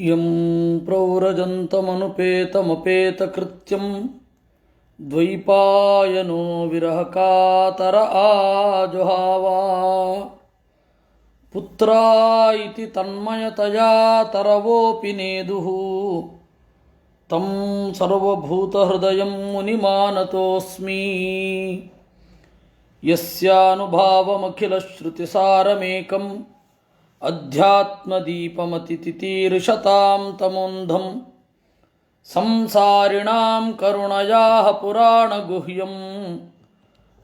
M ಪ್ರವ್ರಜಂತಮನುಪೇತಮಪೇತಕೃತ್ಯಂ ದ್ವೈಪಾಯನೋ ವಿರಹಕಾತರ ಆಜುಹಾವ ಪುತ್ರಾ ಇತಿ ತನ್ಮಯತಯಾ ತರವೋಪಿ ನೇದುಃ ತಂ ಸರ್ವಭೂತಹೃದಯಂ ಮುನಿಮಾನತೋಸ್ಮಿ ಯಸ್ಯಾನುಭಾವಮಖಿಲಶ್ರುತಿಸಾರಮೇಕಂ ಅಧ್ಯಾತ್ಮದೀಪಮತಿತಿತೀರ್ಷತಾಂ ತಮೋಂಧಂ ಸಂಸಾರಿಣಾಂ ಕರುಣಯಾಃ ಪುರಾಣಗುಹ್ಯಂ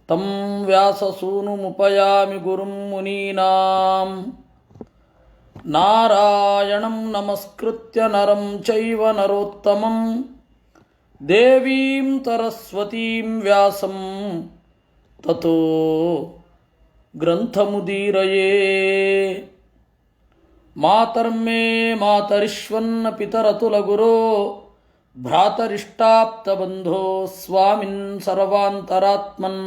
ತಂ ವ್ಯಾಸಸೂನುಮುಪಯಾಮಿ ಗುರುಂ ಮುನೀನಾಂ ನಾರಾಯಣಂ ನಮಸ್ಕೃತ್ಯ ನರಂ ಚೈವ ನರೋತ್ತಮಂ ದೇವೀಂ ಸರಸ್ವತೀಂ ವ್ಯಾಸಂ ತತೋ ಗ್ರಂಥಮುದೀರಯೇ. ಮಾತರ್ಮೇ ಮಾತರಿಶ್ವನ್ನ ಪಿತರತುಲಗುರೋ ಭ್ರಾತರಿಷ್ಟಾಪ್ತಬಂಧೋ ಸ್ವಾಮಿನ್ ಸರ್ವಾಂತರಾತ್ಮನ್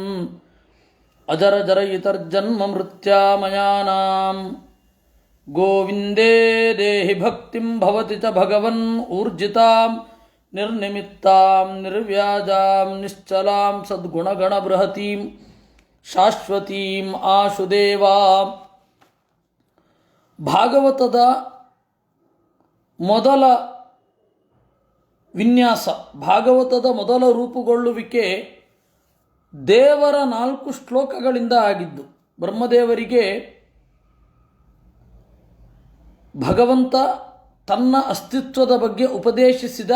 ಅಜರಜರಯಿತರ್ಜನ್ಮ ಮೃತ್ಯಾಮಯಾನಾಂ ಗೋವಿಂದೇ ದೇಹಿ ಭಕ್ತಿಂ ಭವತಿ ಚ ಭಗವನ್ ಊರ್ಜಿತಾಂ ನಿರ್ನಿಮಿತ್ತಾಂ ನಿರ್ವ್ಯಾಜಾಂ ನಿಶ್ಚಲಾಂ ಸದ್ಗುಣಗಣಬೃಹತೀಂ ಶಾಶ್ವತೀಂ ಆಶುದೇವಾ. ಭಾಗವತದ ಮೊದಲ ವಿನ್ಯಾಸ, ಭಾಗವತದ ಮೊದಲ ರೂಪುಗೊಳ್ಳುವಿಕೆ ದೇವರ 4 ಶ್ಲೋಕಗಳಿಂದ ಆಗಿದ್ದು. ಬ್ರಹ್ಮದೇವರಿಗೆ ಭಗವಂತ ತನ್ನ ಅಸ್ತಿತ್ವದ ಬಗ್ಗೆ ಉಪದೇಶಿಸಿದ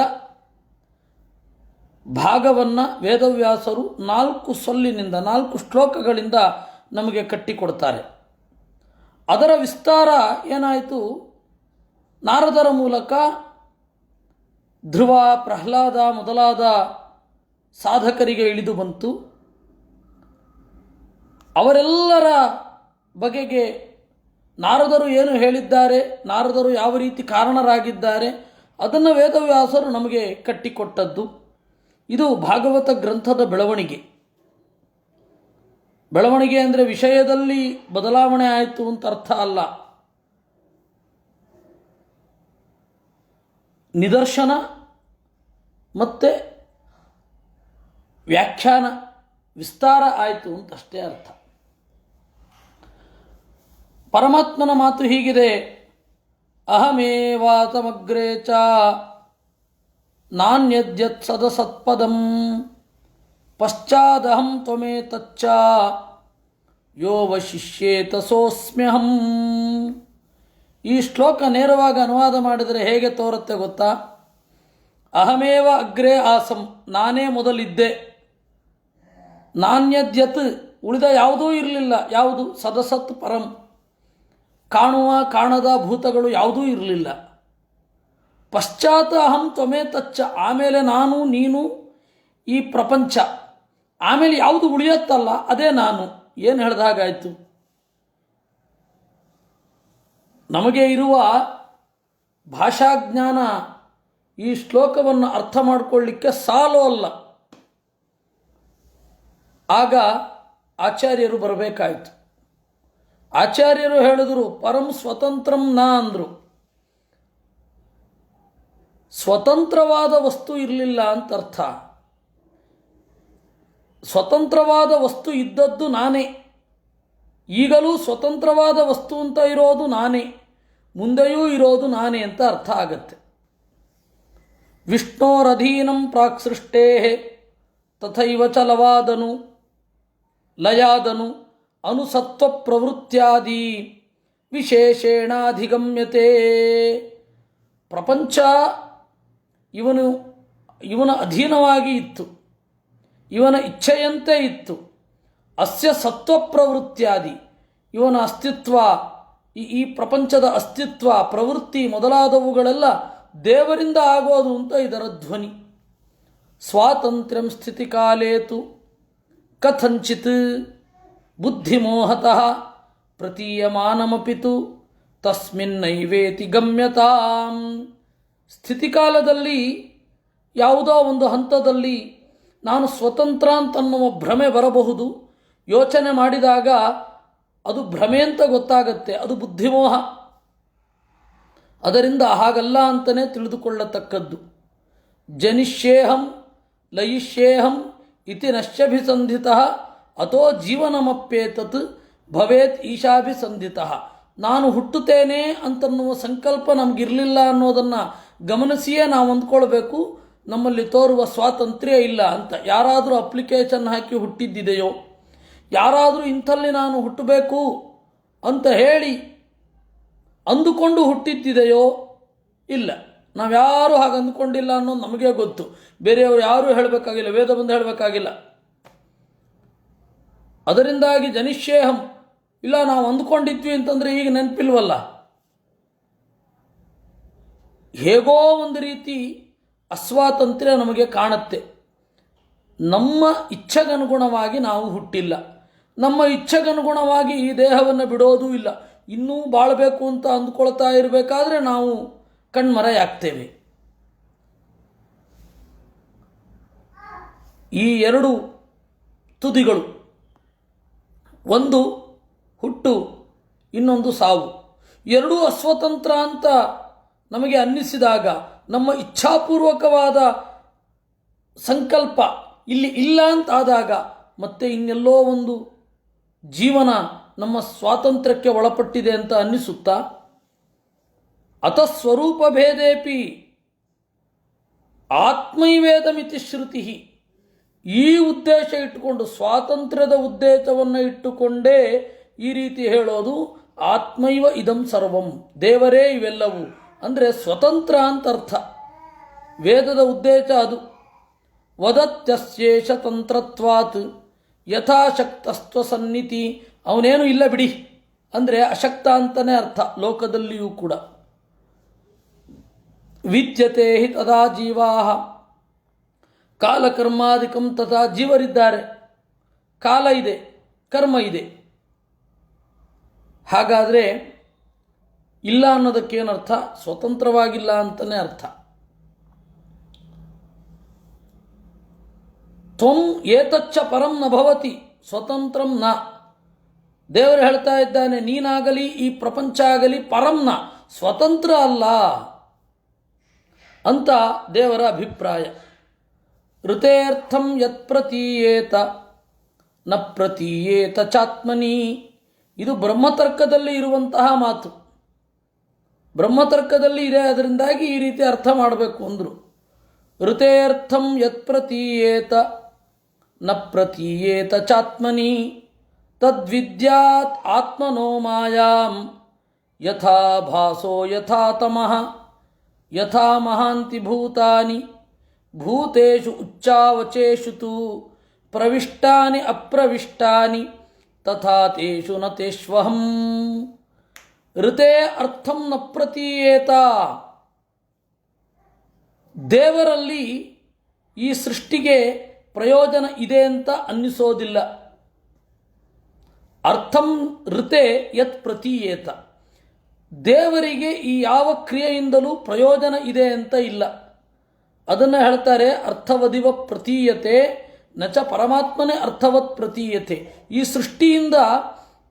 ಭಾಗವನ್ನು ವೇದವ್ಯಾಸರು 4 ಸೊಲ್ಲಿನಿಂದ 4 ಶ್ಲೋಕಗಳಿಂದ ನಮಗೆ ಕಟ್ಟಿಕೊಡ್ತಾರೆ. ಅದರ ವಿಸ್ತಾರ ಏನಾಯಿತು? ನಾರದರ ಮೂಲಕ ಧ್ರುವ, ಪ್ರಹ್ಲಾದ ಮೊದಲಾದ ಸಾಧಕರಿಗೆ ಇಳಿದು ಬಂತು. ಅವರೆಲ್ಲರ ಬಗೆಗೆ ನಾರದರು ಏನು ಹೇಳಿದ್ದಾರೆ, ನಾರದರು ಯಾವ ರೀತಿ ಕಾರಣರಾಗಿದ್ದಾರೆ, ಅದನ್ನು ವೇದವ್ಯಾಸರು ನಮಗೆ ಕಟ್ಟಿಕೊಟ್ಟದ್ದು. ಇದು ಭಾಗವತ ಗ್ರಂಥದ ಬೆಳವಣಿಗೆ. ಬೆಳವಣಿಗೆ ಅಂದರೆ ವಿಷಯದಲ್ಲಿ ಬದಲಾವಣೆ ಆಯಿತು ಅಂತ ಅರ್ಥ ಅಲ್ಲ. ನಿದರ್ಶನ ಮತ್ತು ವ್ಯಾಖ್ಯಾನ ವಿಸ್ತಾರ ಆಯಿತು ಅಂತಷ್ಟೇ ಅರ್ಥ. ಪರಮಾತ್ಮನ ಮಾತು ಹೀಗಿದೆ: ಅಹಮೇವಾತಮಗ್ರೇ ಚ ನಾನ್ಯದ್ಯತ್ ಸದಸತ್ಪದಂ ಪಶ್ಚಾದಹಂ ತ್ವಮೇತಚ್ಚ ಯೋ ವಶಿಷ್ಯೇತ ಸೋಸ್ಮ್ಯಹಂ. ಈ ಶ್ಲೋಕ ನೇರವಾಗಿ ಅನುವಾದ ಮಾಡಿದರೆ ಹೇಗೆ ತೋರುತ್ತೆ ಗೊತ್ತಾ? ಅಹಮೇವ ಅಗ್ರೇ ಆಸಂ, ನಾನೇ ಮೊದಲಿದ್ದೆ. ನಾನ್ಯದ್ಯತ್, ಉಳಿದ ಯಾವುದೂ ಇರಲಿಲ್ಲ. ಯಾವುದು? ಸದಸತ್ ಪರಂ, ಕಾಣುವ ಕಾಣದ ಭೂತಗಳು ಯಾವುದೂ ಇರಲಿಲ್ಲ. ಪಶ್ಚಾತ್ ಅಹಂ ತ್ವಮೇತಚ್ಚ, ಆಮೇಲೆ ನಾನು, ನೀನು, ಈ ಪ್ರಪಂಚ, ಆಮೇಲೆ ಯಾವುದು ಉಳಿಯುತ್ತಲ್ಲ ಅದೇ ನಾನು. ಏನು ಹೇಳ್ದ ಹಾಗಾಯಿತು? ನಮಗೆ ಇರುವ ಭಾಷಾಜ್ಞಾನ ಈ ಶ್ಲೋಕವನ್ನು ಅರ್ಥ ಮಾಡಿಕೊಳ್ಳಿಕ್ಕೆ ಸಾಲು ಅಲ್ಲ. ಆಗ ಆಚಾರ್ಯರು ಬರಬೇಕಾಯಿತು. ಆಚಾರ್ಯರು ಹೇಳಿದರು ಪರಂ ಸ್ವತಂತ್ರಂ ನ ಅಂದರು. ಸ್ವತಂತ್ರವಾದ ವಸ್ತು ಇರಲಿಲ್ಲ ಅಂತ ಅರ್ಥ. ಸ್ವತಂತ್ರವಾದ ವಸ್ತು ಇದ್ದದ್ದು ನಾನೇ. ಈಗಲೂ ಸ್ವತಂತ್ರವಾದ ವಸ್ತು ಅಂತ ಇರೋದು ನಾನೇ, ಮುಂದೆಯೂ ಇರೋದು ನಾನೇ ಅಂತ ಅರ್ಥ ಆಗತ್ತೆ. ವಿಷ್ಣೋರಧೀನಂ ಪ್ರಾಕ್ ಸೃಷ್ಟೇ ತಥೈವ ಚ ಲಯಾದನು ಅನುಸತ್ವ ಪ್ರವೃತ್ಯಾದಿ ವಿಶೇಷೇಣಾಧಿಗಮ್ಯತೆ. ಪ್ರಪಂಚ ಇವನ ಅಧೀನವಾಗಿ ಇತ್ತು, ಇವನ ಇಚ್ಛೆಯಂತೆ ಇತ್ತು. ಅಸ್ಯ ಸತ್ವ ಪ್ರವೃತ್ಯಾದಿ, ಇವನ ಅಸ್ತಿತ್ವ, ಈ ಪ್ರಪಂಚದ ಅಸ್ತಿತ್ವ, ಪ್ರವೃತ್ತಿ ಮೊದಲಾದವುಗಳೆಲ್ಲ ದೇವರಿಂದ ಆಗೋದು ಅಂತ ಇದರ ಧ್ವನಿ. ಸ್ವಾತಂತ್ರ್ಯಂ ಸ್ಥಿತಿಕಾಲೇತು ಕಥಂಚಿತ್ ಬುದ್ಧಿಮೋಹತಃ ಪ್ರತೀಯಮಾನಮಪಿತು ತಸ್ಮಿನ್ನೈವೇತಿ ಗಮ್ಯತಾಂ. ಸ್ಥಿತಿಕಾಲದಲ್ಲಿ ಯಾವುದೋ ಒಂದು ಹಂತದಲ್ಲಿ ನಾನು ಸ್ವತಂತ್ರ ಅಂತನ್ನುವ ಭ್ರಮೆ ಬರಬಹುದು. ಯೋಚನೆ ಮಾಡಿದಾಗ ಅದು ಭ್ರಮೆ ಅಂತ ಗೊತ್ತಾಗತ್ತೆ, ಅದು ಬುದ್ಧಿಮೋಹ. ಅದರಿಂದ ಹಾಗಲ್ಲ ಅಂತಲೇ ತಿಳಿದುಕೊಳ್ಳತಕ್ಕದ್ದು. ಜನಿಷ್ಯೇಹಂ ಲಯಿಷ್ಯೇಹಂ ಇತಿ ನಶ್ಯಭಿಸಂಧಿತಃ ಅಥೋ ಜೀವನಮಪ್ಯೇತತ್ ಭವೇತ್ ಈಶಾಭಿಸಂಧಿತಃ. ನಾನು ಹುಟ್ಟುತ್ತೇನೆ ಅಂತನ್ನುವ ಸಂಕಲ್ಪ ನಮಗಿರಲಿಲ್ಲ ಅನ್ನೋದನ್ನು ಗಮನಿಸಿಯೇ ನಾವು ಅಂದ್ಕೊಳ್ಬೇಕು ನಮ್ಮಲ್ಲಿ ತೋರುವ ಸ್ವಾತಂತ್ರ್ಯ ಇಲ್ಲ ಅಂತ. ಯಾರಾದರೂ ಅಪ್ಲಿಕೇಶನ್ ಹಾಕಿ ಹುಟ್ಟಿದ್ದಿದೆಯೋ, ಯಾರಾದರೂ ಇಂಥಲ್ಲಿ ನಾನು ಹುಟ್ಟಬೇಕು ಅಂತ ಹೇಳಿ ಅಂದುಕೊಂಡು ಹುಟ್ಟಿದ್ದಿದೆಯೋ? ಇಲ್ಲ. ನಾವ್ಯಾರೂ ಹಾಗೆ ಅಂದುಕೊಂಡಿಲ್ಲ ಅನ್ನೋದು ನಮಗೆ ಗೊತ್ತು. ಬೇರೆಯವರು ಯಾರೂ ಹೇಳಬೇಕಾಗಿಲ್ಲ, ವೇದ ಬಂದು ಹೇಳಬೇಕಾಗಿಲ್ಲ. ಅದರಿಂದಾಗಿ ಜನಿಷ್ಯೇಹಂ, ಇಲ್ಲ ನಾವು ಅಂದುಕೊಂಡಿದ್ವಿ ಅಂತಂದರೆ ಈಗ ನೆನಪಿಲ್ವಲ್ಲ. ಹೇಗೋ ಒಂದು ರೀತಿ ಅಸ್ವಾತಂತ್ರ್ಯ ನಮಗೆ ಕಾಣುತ್ತೆ. ನಮ್ಮ ಇಚ್ಛೆಗನುಗುಣವಾಗಿ ನಾವು ಹುಟ್ಟಿಲ್ಲ, ನಮ್ಮ ಇಚ್ಛೆಗನುಗುಣವಾಗಿ ಈ ದೇಹವನ್ನು ಬಿಡೋದೂ ಇಲ್ಲ. ಇನ್ನೂ ಬಾಳಬೇಕು ಅಂತ ಅಂದ್ಕೊಳ್ತಾ ಇರಬೇಕಾದ್ರೆ ನಾವು ಕಣ್ಮರೆಯಾಗ್ತೇವೆ. ಈ ಎರಡು ತುದಿಗಳು, ಒಂದು ಹುಟ್ಟು, ಇನ್ನೊಂದು ಸಾವು, ಎರಡೂ ಅಸ್ವತಂತ್ರ ಅಂತ ನಮಗೆ ಅನ್ನಿಸಿದಾಗ ನಮ್ಮ ಇಚ್ಛಾಪೂರ್ವಕವಾದ ಸಂಕಲ್ಪ ಇಲ್ಲಿ ಇಲ್ಲ ಅಂತಾದಾಗ ಮತ್ತೆ ಇನ್ನೆಲ್ಲೋ ಒಂದು ಜೀವನ ನಮ್ಮ ಸ್ವಾತಂತ್ರ್ಯಕ್ಕೆ ಒಳಪಟ್ಟಿದೆ ಅಂತ ಅನ್ನಿಸುತ್ತಾ? ಅತಃಸ್ವರೂಪ ಭೇದೇಪಿ ಆತ್ಮೈವೇದಮಿತಿ ಶ್ರುತಿ. ಈ ಉದ್ದೇಶ ಇಟ್ಟುಕೊಂಡು, ಸ್ವಾತಂತ್ರ್ಯದ ಉದ್ದೇಶವನ್ನು ಇಟ್ಟುಕೊಂಡೇ ಈ ರೀತಿ ಹೇಳೋದು. ಆತ್ಮೈವ ಇದಂ ಸರ್ವಂ, ದೇವರೇ ಇವೆಲ್ಲವೂ ಅಂದರೆ ಸ್ವತಂತ್ರ ಅಂತ ಅರ್ಥ. ವೇದದ ಉದ್ದೇಶ ಅದು. ವದತ್ಯಸ್ಯೇಷ ತಂತ್ರತ್ವಾತ್ ಯಥಾಶಕ್ತಸ್ತ್ವ ಸನ್ನಿತಿ. ಅವನೇನು ಇಲ್ಲ ಬಿಡಿ ಅಂದರೆ ಅಶಕ್ತ ಅಂತಲೇ ಅರ್ಥ ಲೋಕದಲ್ಲಿಯೂ ಕೂಡ. ವಿದ್ಯತೆ ಹಿ ತದಾ ಜೀವಾ ಕಾಲಕರ್ಮಾದಿಕಂ ತಥಾ. ಜೀವರಿದ್ದಾರೆ, ಕಾಲ ಇದೆ, ಕರ್ಮ ಇದೆ. ಹಾಗಾದರೆ ಇಲ್ಲ ಅನ್ನೋದಕ್ಕೇನರ್ಥ? ಸ್ವತಂತ್ರವಾಗಿಲ್ಲ ಅಂತಲೇ ಅರ್ಥ. ತ್ವಂ ಏತಚ್ಚ ಪರಂ ನ ಭವತಿ ಸ್ವತಂತ್ರಂ ನ. ದೇವರು ಹೇಳ್ತಾ ಇದ್ದಾನೆ, ನೀನಾಗಲಿ ಈ ಪ್ರಪಂಚ ಆಗಲಿ ಪರಂನ, ಸ್ವತಂತ್ರ ಅಲ್ಲ ಅಂತ ದೇವರ ಅಭಿಪ್ರಾಯ. ಋತೇರ್ಥಂ ಯತ್ ಪ್ರತೀಯೇತ ನ ಪ್ರತೀಯೇತ ಚಾತ್ಮನಿ. ಇದು ಬ್ರಹ್ಮತರ್ಕದಲ್ಲಿ ಇರುವಂತಹ ಮಾತು, ಬ್ರಹ್ಮತರ್ಕದಲ್ಲಿ ಇದೆ. ಅದರಿಂದಾಗಿ ಈ ರೀತಿ ಅರ್ಥ ಮಾಡಬೇಕು ಅಂದರು. ಋತೇರ್ಥಂ ಯತ್ ಪ್ರತೀಯೇತ ನ ಪ್ರತೀಯೇತ ಚಾತ್ಮನಿ ತದ್ವಿದ್ಯಾತ್ ಆತ್ಮನೋ ಮಾಯಾಂ ಯಥಾ ಭಾಸೋ ಯಥಾ ತಮಃ ಯಥಾ ಮಹಾಂತಿ ಭೂತಾನಿ ಭೂತೇಷು ಉಚ್ಚಾವಚೇಷು ತು ಪ್ರವಿಷ್ಟಾನಿ ಅಪ್ರವಿಷ್ಟಾನಿ ತಥಾ ತೇಷು ನ ತೇಷ್ವಹಂ. ಋತೆ ಅರ್ಥಂ ನ ಪ್ರತೀಯೇತ. ದೇವರಲ್ಲಿ ಈ ಸೃಷ್ಟಿಗೆ ಪ್ರಯೋಜನ ಇದೆ ಅಂತ ಅನ್ನಿಸೋದಿಲ್ಲ. ಅರ್ಥಂ ಋತೆ ಯತ್ ಪ್ರತೀಯೇತ. ದೇವರಿಗೆ ಈ ಯಾವ ಕ್ರಿಯೆಯಿಂದಲೂ ಪ್ರಯೋಜನ ಇದೆ ಅಂತ ಇಲ್ಲ. ಅದನ್ನು ಹೇಳ್ತಾರೆ, ಅರ್ಥವದಿವ ಪ್ರತೀಯತೆ ನಚ ಪರಮಾತ್ಮನೇ ಅರ್ಥವತ್ ಪ್ರತೀಯತೆ. ಈ ಸೃಷ್ಟಿಯಿಂದ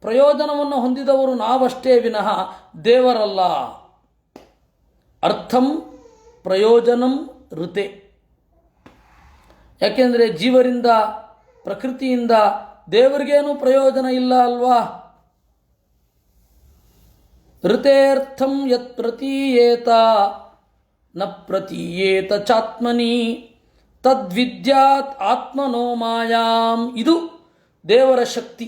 ಪ್ರಯೋಜನವನ್ನು ಹೊಂದಿದವರು ನಾವಷ್ಟೇ ವಿನಃ ದೇವರಲ್ಲ. ಅರ್ಥಂ ಪ್ರಯೋಜನಂ ಋತೆ. ಯಾಕೆಂದರೆ ಜೀವರಿಂದ ಪ್ರಕೃತಿಯಿಂದ ದೇವರಿಗೇನು ಪ್ರಯೋಜನ ಇಲ್ಲ ಅಲ್ವಾ. ಋತೇರ್ಥಂ ಯತ್ ಪ್ರತೀಯೇತ ನ ಪ್ರತೀಯೇತ ಚಾತ್ಮನಿ ತದ್ವಿದ್ಯಾತ್ ಆತ್ಮನೋ ಮಾಯಾಂ. ಇದು ದೇವರ ಶಕ್ತಿ,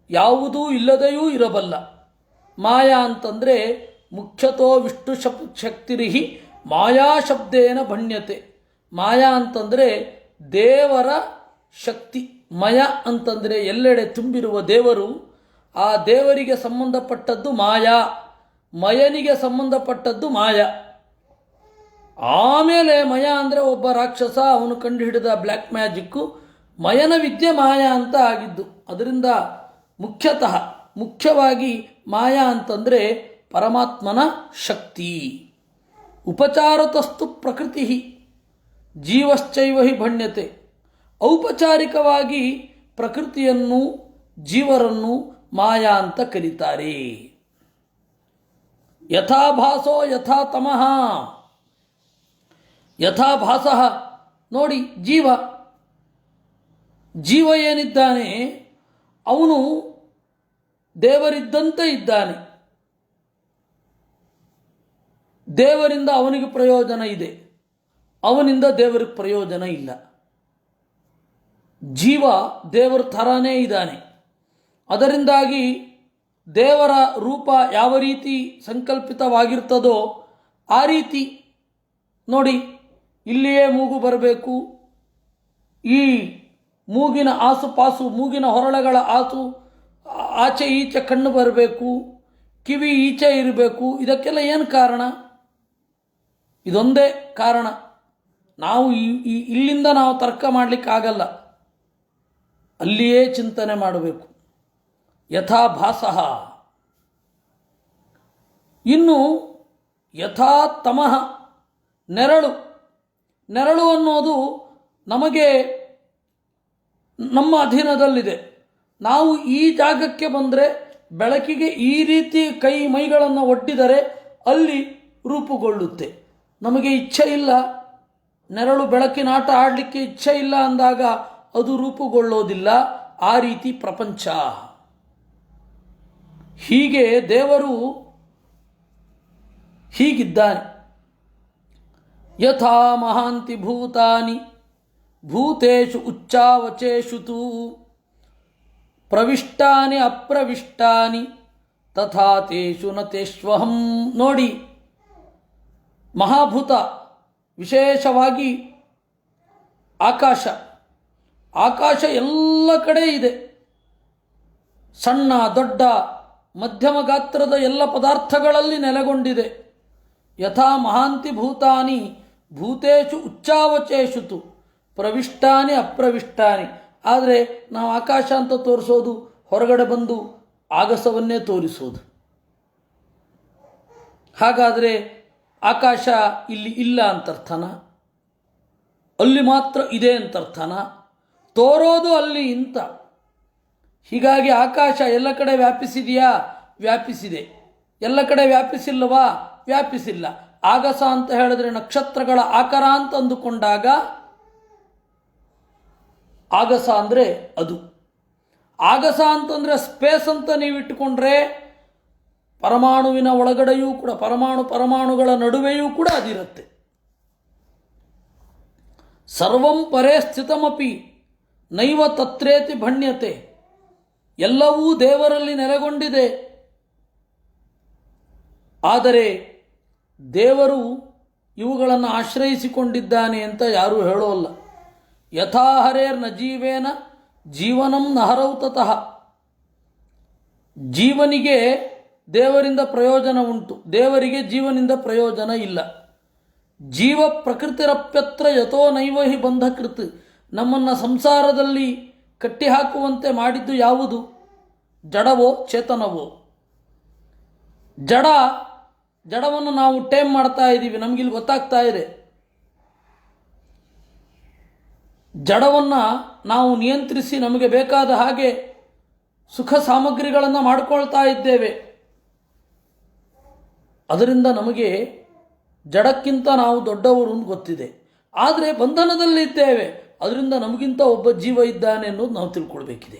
ಯಾವುದೂ ಇಲ್ಲದೆಯೂ ಇರಬಲ್ಲ. ಮಾಯಾ ಅಂತಂದರೆ ಮುಖ್ಯತೋ ವಿಷ್ಣು ಶಕ್ತಿರಿಹಿ ಮಾಯಾ ಶಬ್ದೇನ ಭಣ್ಯತೆ. ಮಾಯಾ ಅಂತಂದರೆ ದೇವರ ಶಕ್ತಿ. ಮಯ ಅಂತಂದರೆ ಎಲ್ಲೆಡೆ ತುಂಬಿರುವ ದೇವರು. ಆ ದೇವರಿಗೆ ಸಂಬಂಧಪಟ್ಟದ್ದು ಮಾಯಾ, ಮಯನಿಗೆ ಸಂಬಂಧಪಟ್ಟದ್ದು ಮಾಯಾ. ಆಮೇಲೆ ಮಯ ಅಂದರೆ ಒಬ್ಬ ರಾಕ್ಷಸ, ಅವನು ಕಂಡುಹಿಡಿದ ಬ್ಲ್ಯಾಕ್ ಮ್ಯಾಜಿಕ್ಕು, ಮಯನ ವಿದ್ಯೆ ಮಾಯಾ ಅಂತ ಆಗಿದ್ದು. ಅದರಿಂದ ಮುಖ್ಯವಾಗಿ ಮಾಯಾ ಅಂತಂದರೆ ಪರಮಾತ್ಮನ ಶಕ್ತಿ. ಉಪಚಾರತಸ್ತು ಪ್ರಕೃತಿ ಜೀವಶ್ಚೈವ ಹಿ ಭಣ್ಯತೆ. ಔಪಚಾರಿಕವಾಗಿ ಪ್ರಕೃತಿಯನ್ನು ಜೀವರನ್ನು ಮಾಯಾ ಅಂತ ಕರೀತಾರೆ. ಯಥಾ ಭಾಸೋ ಯಥಾ ತಮಃ. ಯಥಾ ಭಾಸಃ ನೋಡಿ, ಜೀವ ಏನಿದ್ದಾನೆ ಅವನು ದೇವರಿದ್ದಂತೆ ಇದ್ದಾನೆ. ದೇವರಿಂದ ಅವನಿಗೆ ಪ್ರಯೋಜನ ಇದೆ, ಅವನಿಂದ ದೇವರಿಗೆ ಪ್ರಯೋಜನ ಇಲ್ಲ. ಜೀವ ದೇವರ ಥರನೇ ಇದ್ದಾನೆ. ಅದರಿಂದಾಗಿ ದೇವರ ರೂಪ ಯಾವ ರೀತಿ ಸಂಕಲ್ಪಿತವಾಗಿರ್ತದೋ ಆ ರೀತಿ ನೋಡಿ, ಇಲ್ಲಿಯೇ ಮೂಗು ಬರಬೇಕು, ಈ ಮೂಗಿನ ಆಸುಪಾಸು, ಮೂಗಿನ ಹೊರಳೆಗಳ ಆಚೆ ಈಚೆ ಕಣ್ಣು ಬರಬೇಕು, ಕಿವಿ ಈಚೆ ಇರಬೇಕು. ಇದಕ್ಕೆಲ್ಲ ಏನು ಕಾರಣ? ಇದೊಂದೇ ಕಾರಣ. ನಾವು ಇಲ್ಲಿಂದ ನಾವು ತರ್ಕ ಮಾಡಲಿಕ್ಕಾಗಲ್ಲ, ಅಲ್ಲಿಯೇ ಚಿಂತನೆ ಮಾಡಬೇಕು. ಯಥಾ ಭಾಸಃ. ಇನ್ನು ಯಥಾ ತಮಃ, ನೆರಳು ಅನ್ನೋದು ನಮಗೆ ನಮ್ಮ ಅಧೀನದಲ್ಲಿದೆ. ನಾವು ಈ ಜಾಗಕ್ಕೆ ಬಂದರೆ ಬೆಳಕಿಗೆ ಈ ರೀತಿ ಕೈ ಮೈಗಳನ್ನು ಒಡ್ಡಿದರೆ ಅಲ್ಲಿ ರೂಪುಗೊಳ್ಳುತ್ತೆ. ನಮಗೆ ಇಚ್ಛೆ ಇಲ್ಲ, ನೆರಳು ಬೆಳಕಿನ ಆಟ ಆಡಲಿಕ್ಕೆ ಇಚ್ಛೆ ಇಲ್ಲ ಅಂದಾಗ ಅದು ರೂಪುಗೊಳ್ಳೋದಿಲ್ಲ. ಆ ರೀತಿ ಪ್ರಪಂಚ. ಹೀಗೆ ದೇವರು ಹೀಗಿದ್ದಾನೆ. ಯಥಾ ಮಹಾಂತಿ ಭೂತಾನಿ ಭೂತೇಷು ಉಚ್ಚಾವಚೇಷು ತು ಪ್ರವಿಷ್ಟಾನಿ ಅಪ್ರವಿಷ್ಟಾನಿ ತಥಾ ತೇಷು ನ ತೇಷ್ವಹಂ. ನೋಡಿ, ಮಹಾಭೂತ, ವಿಶೇಷವಾಗಿ ಆಕಾಶ ಎಲ್ಲ ಕಡೆ ಇದೆ. ಸಣ್ಣ ದೊಡ್ಡ ಮಧ್ಯಮ ಗಾತ್ರದ ಎಲ್ಲ ಪದಾರ್ಥಗಳಲ್ಲಿ ನೆಲೆಗೊಂಡಿದೆ. ಯಥಾ ಮಹಾಂತಿ ಭೂತಾನಿ ಭೂತೇಷು ಉಚ್ಚಾವಚೇಷು ತು ಪ್ರವಿಷ್ಟಾನಿ ಅಪ್ರವಿಷ್ಟಾನಿ. ಆದರೆ ನಾವು ಆಕಾಶ ಅಂತ ತೋರಿಸೋದು ಹೊರಗಡೆ ಬಂದು ಆಗಸವನ್ನೇ ತೋರಿಸೋದು. ಹಾಗಾದರೆ ಆಕಾಶ ಇಲ್ಲಿ ಇಲ್ಲ ಅಂತರ್ಥನ? ಅಲ್ಲಿ ಮಾತ್ರ ಇದೆ ಅಂತರ್ಥನ? ತೋರೋದು ಅಲ್ಲಿ ಇಂತ. ಹೀಗಾಗಿ ಆಕಾಶ ಎಲ್ಲ ಕಡೆ ವ್ಯಾಪಿಸಿದೆಯಾ? ವ್ಯಾಪಿಸಿದೆ. ಎಲ್ಲ ಕಡೆ ವ್ಯಾಪಿಸಿಲ್ಲವಾ? ವ್ಯಾಪಿಸಿಲ್ಲ. ಆಗಸ ಅಂತ ಹೇಳಿದ್ರೆ ನಕ್ಷತ್ರಗಳ ಆಕಾರ ಅಂತ ಅಂದುಕೊಂಡಾಗ ಆಗಸ ಅಂದರೆ ಅದು. ಆಗಸ ಅಂತಂದರೆ ಸ್ಪೇಸ್ ಅಂತ ನೀವು ಇಟ್ಟುಕೊಂಡ್ರೆ ಪರಮಾಣುವಿನ ಒಳಗಡೆಯೂ ಕೂಡ, ಪರಮಾಣುಗಳ ನಡುವೆಯೂ ಕೂಡ ಅದಿರುತ್ತೆ. ಸರ್ವಂ ಪರೇ ಸ್ಥಿತಮಪಿ ನೈವ ತತ್ರೇತಿ ಭಣ್ಯತೆ. ಎಲ್ಲವೂ ದೇವರಲ್ಲಿ ನೆಲೆಗೊಂಡಿದೆ. ಆದರೆ ದೇವರು ಇವುಗಳನ್ನು ಆಶ್ರಯಿಸಿಕೊಂಡಿದ್ದಾನೆ ಅಂತ ಯಾರೂ ಹೇಳೋಲ್ಲ. ಯಥಾ ಹರೇರ್ನ ಜೀವೇನ ಜೀವನಂ ನಹರೌತತಃ. ಜೀವನಿಗೆ ದೇವರಿಂದ ಪ್ರಯೋಜನ ಉಂಟು, ದೇವರಿಗೆ ಜೀವನಿಂದ ಪ್ರಯೋಜನ ಇಲ್ಲ. ಜೀವ ಪ್ರಕೃತಿರಪ್ಯತ್ರ ಯಥೋ ನೈವ ಹಿ ಬಂಧಕೃತ್. ನಮ್ಮನ್ನು ಸಂಸಾರದಲ್ಲಿ ಕಟ್ಟಿಹಾಕುವಂತೆ ಮಾಡಿದ್ದು ಯಾವುದು? ಜಡವೋ ಚೇತನವೋ? ಜಡವನ್ನು ನಾವು ಟೇಮ್ ಮಾಡ್ತಾ ಇದ್ದೀವಿ, ನಮಗಿಲ್ಲಿ ಗೊತ್ತಾಗ್ತಾ ಇದೆ. ಜಡವನ್ನು ನಾವು ನಿಯಂತ್ರಿಸಿ ನಮಗೆ ಬೇಕಾದ ಹಾಗೆ ಸುಖ ಸಾಮಗ್ರಿಗಳನ್ನು ಮಾಡಿಕೊಳ್ತಾ ಇದ್ದೇವೆ. ಅದರಿಂದ ನಮಗೆ ಜಡಕ್ಕಿಂತ ನಾವು ದೊಡ್ಡವರು ಅಂತ ಗೊತ್ತಿದೆ. ಆದರೆ ಬಂಧನದಲ್ಲಿದ್ದೇವೆ, ಅದರಿಂದ ನಮಗಿಂತ ಒಬ್ಬ ಜೀವ ಇದ್ದಾನೆ ಅನ್ನೋದು ನಾವು ತಿಳ್ಕೊಳ್ಬೇಕಿದೆ.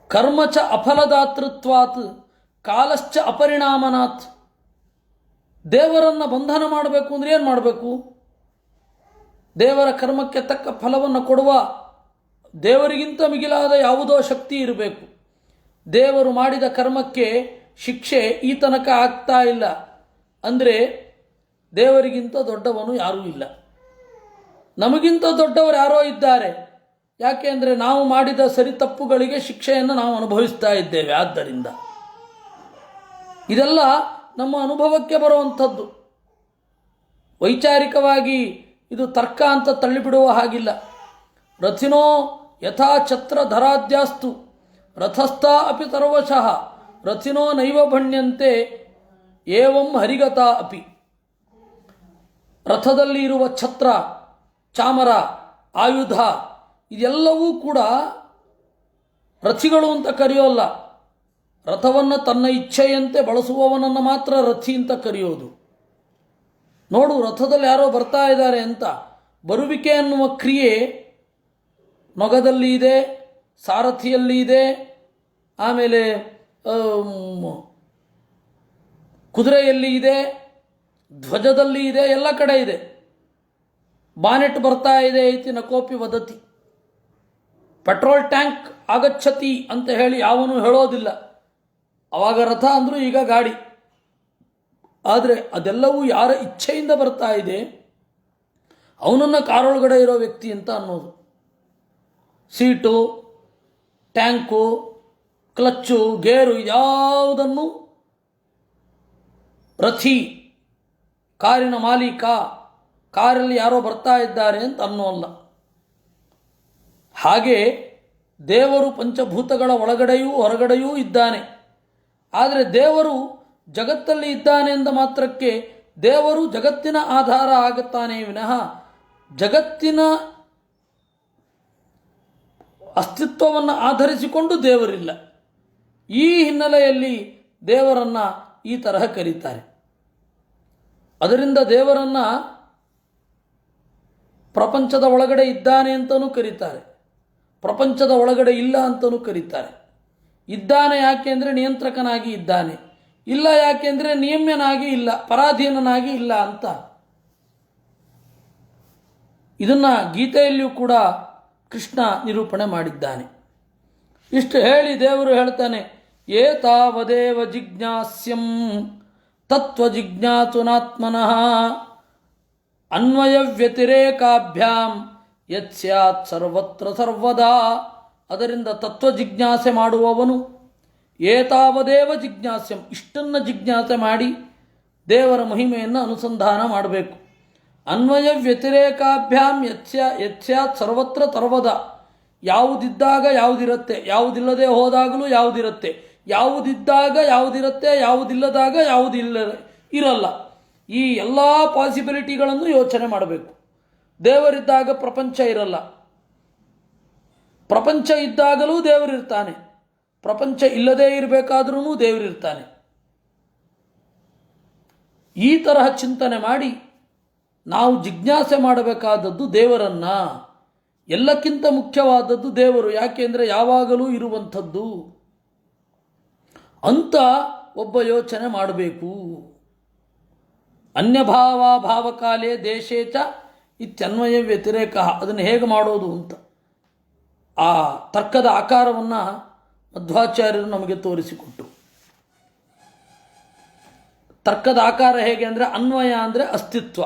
ಕರ್ಮಚ ಅಫಲದಾತೃತ್ವಾತ್ ಕಾಲಶ್ಚ ಅಪರಿಣಾಮನಾತ್. ದೇವರನ್ನು ಬಂಧನ ಮಾಡಬೇಕು ಅಂದರೆ ಏನು ಮಾಡಬೇಕು? ದೇವರ ಕರ್ಮಕ್ಕೆ ತಕ್ಕ ಫಲವನ್ನು ಕೊಡುವ ದೇವರಿಗಿಂತ ಮಿಗಿಲಾದ ಯಾವುದೋ ಶಕ್ತಿ ಇರಬೇಕು. ದೇವರು ಮಾಡಿದ ಕರ್ಮಕ್ಕೆ ಶಿಕ್ಷೆ ಈ ತನಕ ಆಗ್ತಾ ಇಲ್ಲ ಅಂದರೆ ದೇವರಿಗಿಂತ ದೊಡ್ಡವನು ಯಾರೂ ಇಲ್ಲ. ನಮಗಿಂತ ದೊಡ್ಡವರು ಯಾರೋ ಇದ್ದಾರೆ. ಯಾಕೆ ಅಂದರೆ ನಾವು ಮಾಡಿದ ಸರಿ ತಪ್ಪುಗಳಿಗೆ ಶಿಕ್ಷೆಯನ್ನು ನಾವು ಅನುಭವಿಸ್ತಾ ಇದ್ದೇವೆ. ಆದ್ದರಿಂದ ಇದೆಲ್ಲ ನಮ್ಮ ಅನುಭವಕ್ಕೆ ಬರುವಂಥದ್ದು. ವೈಚಾರಿಕವಾಗಿ ಇದು ತರ್ಕ ಅಂತ ತಳ್ಳಿಬಿಡುವ ಹಾಗಿಲ್ಲ. ರಥಿನೋ ಯಥಾ ಛತ್ರ ಧರಾದ್ಯಾಸ್ತು ರಥಸ್ಥ ಅಪಿ ಸರ್ವಶಃ ರಥಿನೋ ನೈವ ಭಣ್ಯಂತೆ ಏವಂ ಹರಿಗತಾ ಅಪಿ. ರಥದಲ್ಲಿ ಇರುವ ಛತ್ರ, ಚಾಮರ, ಆಯುಧ ಇದೆಲ್ಲವೂ ಕೂಡ ರಥಿಗಳು ಅಂತ ಕರೆಯೋಲ್ಲ. ರಥವನ್ನು ತನ್ನ ಇಚ್ಛೆಯಂತೆ ಬಳಸುವವನನ್ನು ಮಾತ್ರ ರಥಿ ಅಂತ ಕರೆಯೋದು. ನೋಡು, ರಥದಲ್ಲಿ ಯಾರೋ ಬರ್ತಾ ಇದ್ದಾರೆ ಅಂತ ಬರುವಿಕೆ ಅನ್ನುವ ಕ್ರಿಯೆ ನೊಗದಲ್ಲಿ ಇದೆ, ಸಾರಥಿಯಲ್ಲಿ ಇದೆ, ಆಮೇಲೆ ಕುದುರೆಯಲ್ಲಿ ಇದೆ, ಧ್ವಜದಲ್ಲಿ ಇದೆ, ಎಲ್ಲ ಕಡೆ ಇದೆ. ಬಾನೆಟ್ ಬರ್ತಾ ಇದೆ ಇತಿ ನಕೋಪಿ ವದತಿ. ಪೆಟ್ರೋಲ್ ಟ್ಯಾಂಕ್ ಆಗಚ್ಚತಿ ಅಂತ ಹೇಳಿ ಯಾವನು ಹೇಳೋದಿಲ್ಲ. ಆವಾಗ ರಥ ಅಂದರೂ ಈಗ ಗಾಡಿ. ಆದರೆ ಅದೆಲ್ಲವೂ ಯಾರ ಇಚ್ಛೆಯಿಂದ ಬರ್ತಾ ಇದೆ ಅವನನ್ನು ಕಾರೊಳಗಡೆ ಇರೋ ವ್ಯಕ್ತಿ ಅಂತ ಅನ್ನೋದು. ಸೀಟು, ಟ್ಯಾಂಕು, ಕ್ಲಚ್ಚು, ಗೇರು ಯಾವುದನ್ನು ರಥಿ, ಕಾರಿನ ಮಾಲೀಕ, ಕಾರಲ್ಲಿ ಯಾರೋ ಬರ್ತಾ ಇದ್ದಾರೆ ಅಂತ ಅನ್ನೋಲ್ಲ. ಹಾಗೆ ದೇವರು ಪಂಚಭೂತಗಳ ಒಳಗಡೆಯೂ ಹೊರಗಡೆಯೂ ಇದ್ದಾನೆ. ಆದರೆ ದೇವರು ಜಗತ್ತಲ್ಲಿ ಇದ್ದಾನೆ ಎಂದ ಮಾತ್ರಕ್ಕೆ ದೇವರು ಜಗತ್ತಿನ ಆಧಾರ ಆಗುತ್ತಾನೆ ವಿನಃ ಜಗತ್ತಿನ ಅಸ್ತಿತ್ವವನ್ನು ಆಧರಿಸಿಕೊಂಡು ದೇವರಿಲ್ಲ. ಈ ಹಿನ್ನೆಲೆಯಲ್ಲಿ ದೇವರನ್ನು ಈ ತರಹ ಕರೀತಾರೆ. ಅದರಿಂದ ದೇವರನ್ನು ಪ್ರಪಂಚದ ಒಳಗಡೆ ಇದ್ದಾನೆ ಅಂತಲೂ ಕರೀತಾರೆ, ಪ್ರಪಂಚದ ಒಳಗಡೆ ಇಲ್ಲ ಅಂತಲೂ ಕರೀತಾರೆ. ಇದ್ದಾನೆ ಯಾಕೆ ಅಂದರೆ ನಿಯಂತ್ರಕನಾಗಿ ಇದ್ದಾನೆ, ಇಲ್ಲ ಯಾಕೆ ಅಂದರೆ ನಿಯಮ್ಯನಾಗಿ ಇಲ್ಲ, ಪರಾಧೀನನಾಗಿ ಇಲ್ಲ ಅಂತ. ಇದನ್ನು ಗೀತೆಯಲ್ಲಿಯೂ ಕೂಡ ಕೃಷ್ಣ ನಿರೂಪಣೆ ಮಾಡಿದ್ದಾನೆ. ಇಷ್ಟು ಹೇಳಿ ದೇವರು ಹೇಳ್ತಾನೆ, ಏತಾವದೇವ ಜಿಜ್ಞಾಸ್ಯಂ ತತ್ವ ಜಿಜ್ಞಾತುನಾತ್ಮನಃ ಅನ್ವಯ ವ್ಯತಿರೇಕಾಭ್ಯಾಂ ಯತ್ ಸ್ಯಾತ್ ಸರ್ವತ್ರ ಸರ್ವದಾ. ಅದರಿಂದ ತತ್ವ ಜಿಜ್ಞಾಸೆ ಮಾಡುವವನು ಏತಾವದೇವ ಜಿಜ್ಞಾಸ್ಯಂ, ಇಷ್ಟನ್ನು ಜಿಜ್ಞಾಸೆ ಮಾಡಿ ದೇವರ ಮಹಿಮೆಯನ್ನು ಅನುಸಂಧಾನ ಮಾಡಬೇಕು. ಅನ್ವಯ ವ್ಯತಿರೇಕಾಭ್ಯಾಂ ಯತ್ ಸ್ಯಾತ್ ಸರ್ವತ್ರ ಸರ್ವದ. ಯಾವುದಿದ್ದಾಗ ಯಾವುದಿರುತ್ತೆ, ಯಾವುದಿಲ್ಲದೆ ಹೋದಾಗಲೂ ಯಾವುದಿರುತ್ತೆ, ಯಾವುದಿದ್ದಾಗ ಯಾವುದಿರುತ್ತೆ, ಯಾವುದಿಲ್ಲದಾಗ ಇರಲ್ಲ. ಈ ಎಲ್ಲ ಪಾಸಿಬಿಲಿಟಿಗಳನ್ನು ಯೋಚನೆ ಮಾಡಬೇಕು. ದೇವರಿದ್ದಾಗ ಪ್ರಪಂಚ ಇರಲ್ಲ, ಪ್ರಪಂಚ ಇದ್ದಾಗಲೂ ದೇವರಿರ್ತಾನೆ, ಪ್ರಪಂಚ ಇಲ್ಲದೇ ಇರಬೇಕಾದ್ರೂ ದೇವರಿರ್ತಾನೆ. ಈ ತರಹ ಚಿಂತನೆ ಮಾಡಿ ನಾವು ಜಿಜ್ಞಾಸೆ ಮಾಡಬೇಕಾದದ್ದು ದೇವರನ್ನ. ಎಲ್ಲಕ್ಕಿಂತ ಮುಖ್ಯವಾದದ್ದು ದೇವರು, ಯಾಕೆಂದರೆ ಯಾವಾಗಲೂ ಇರುವಂಥದ್ದು ಅಂತ ಒಬ್ಬ ಯೋಚನೆ ಮಾಡಬೇಕು. ಅನ್ಯಭಾವ ಭಾವಕಾಲೇ ದೇಶೇ ಚ ಇತ್ಯನ್ವಯ ವ್ಯತಿರೇಕ. ಅದನ್ನು ಹೇಗೆ ಮಾಡೋದು ಅಂತ ಆ ತರ್ಕದ ಆಕಾರವನ್ನು ಮಧ್ವಾಚಾರ್ಯರು ನಮಗೆ ತೋರಿಸಿಕೊಟ್ಟರು. ತರ್ಕದ ಆಕಾರ ಹೇಗೆ ಅಂದರೆ ಅನ್ವಯ ಅಂದರೆ ಅಸ್ತಿತ್ವ.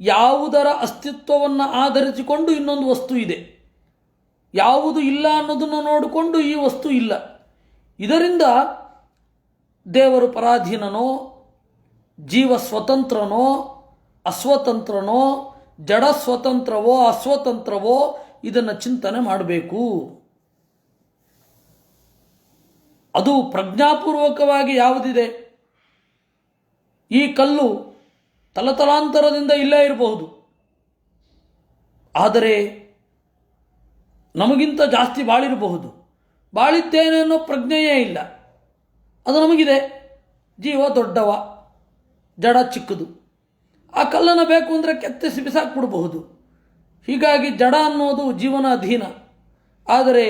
ಯಾವುದರ ಅಸ್ತಿತ್ವವನ್ನು ಆಧರಿಸಿಕೊಂಡು ಇನ್ನೊಂದು ವಸ್ತು ಇದೆ, ಯಾವುದು ಇಲ್ಲ ಅನ್ನೋದನ್ನು ನೋಡಿಕೊಂಡು ಈ ವಸ್ತು ಇಲ್ಲ. ಇದರಿಂದ ದೇವರು ಪರಾಧೀನನೋ, ಜೀವ ಸ್ವತಂತ್ರನೋ ಅಸ್ವತಂತ್ರನೋ, ಜಡ ಸ್ವತಂತ್ರವೋ ಅಸ್ವತಂತ್ರವೋ ಇದನ್ನು ಚಿಂತನೆ ಮಾಡಬೇಕು. ಅದು ಪ್ರಜ್ಞಾಪೂರ್ವಕವಾಗಿ ಯಾವುದಿದೆ, ಈ ಕಲ್ಲು ತಲತಲಾಂತರದಿಂದ ಇಲ್ಲೇ ಇರಬಹುದು, ಆದರೆ ನಮಗಿಂತ ಜಾಸ್ತಿ ಬಾಳಿರಬಹುದು. ಬಾಳಿದ್ದೇನೆ ಅನ್ನೋ ಪ್ರಜ್ಞೆಯೇ ಇಲ್ಲ, ಅದು ನಮಗಿದೆ. ಜೀವ ದೊಡ್ಡವ, ಜಡ ಚಿಕ್ಕದು. ಆ ಕಲ್ಲನ್ನು ಬೇಕು ಅಂದರೆ ಕೆತ್ತಿಸಿ ಬಿಸಾಕ್ಬಿಡಬಹುದು. ಹೀಗಾಗಿ ಜಡ ಅನ್ನೋದು ಜೀವನ ಅಧೀನ, ಆದರೆ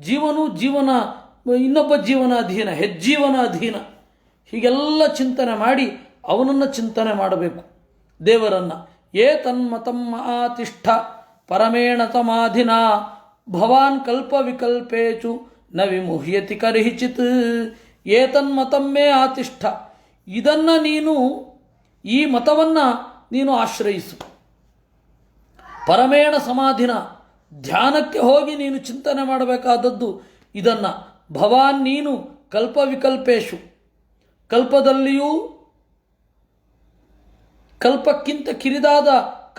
ಜೀವನ ಇನ್ನೊಬ್ಬ ಜೀವನ ಅಧೀನ, ಹೆಜ್ಜೀವನ ಅಧೀನ. ಹೀಗೆಲ್ಲ ಚಿಂತನೆ ಮಾಡಿ ಅವನನ್ನು ಚಿಂತನೆ ಮಾಡಬೇಕು, ದೇವರನ್ನು. ಏ ತನ್ಮತಂ ಆತಿಷ್ಠ ಪರಮೇಣ ಸಮಾಧಿನ ಭವಾನ್ ಕಲ್ಪ ವಿಕಲ್ಪೇಚು ನ ವಿಮುಹ್ಯತಿ ಕರ್ಹಿಚಿತ್. ಏತನ್ಮತಮ್ಮೇ ಆತಿಷ್ಠ, ಇದನ್ನು ನೀನು, ಈ ಮತವನ್ನು ನೀನು ಆಶ್ರಯಿಸು. ಪರಮೇಣ ಸಮಾಧಿನ, ಧ್ಯಾನಕ್ಕೆ ಹೋಗಿ ನೀನು ಚಿಂತನೆ ಮಾಡಬೇಕಾದದ್ದು ಇದನ್ನು. ಭವಾನ್ ನೀನು ಕಲ್ಪ ವಿಕಲ್ಪೇಶು, ಕಲ್ಪದಲ್ಲಿಯೂ ಕಲ್ಪಕ್ಕಿಂತ ಕಿರಿದಾದ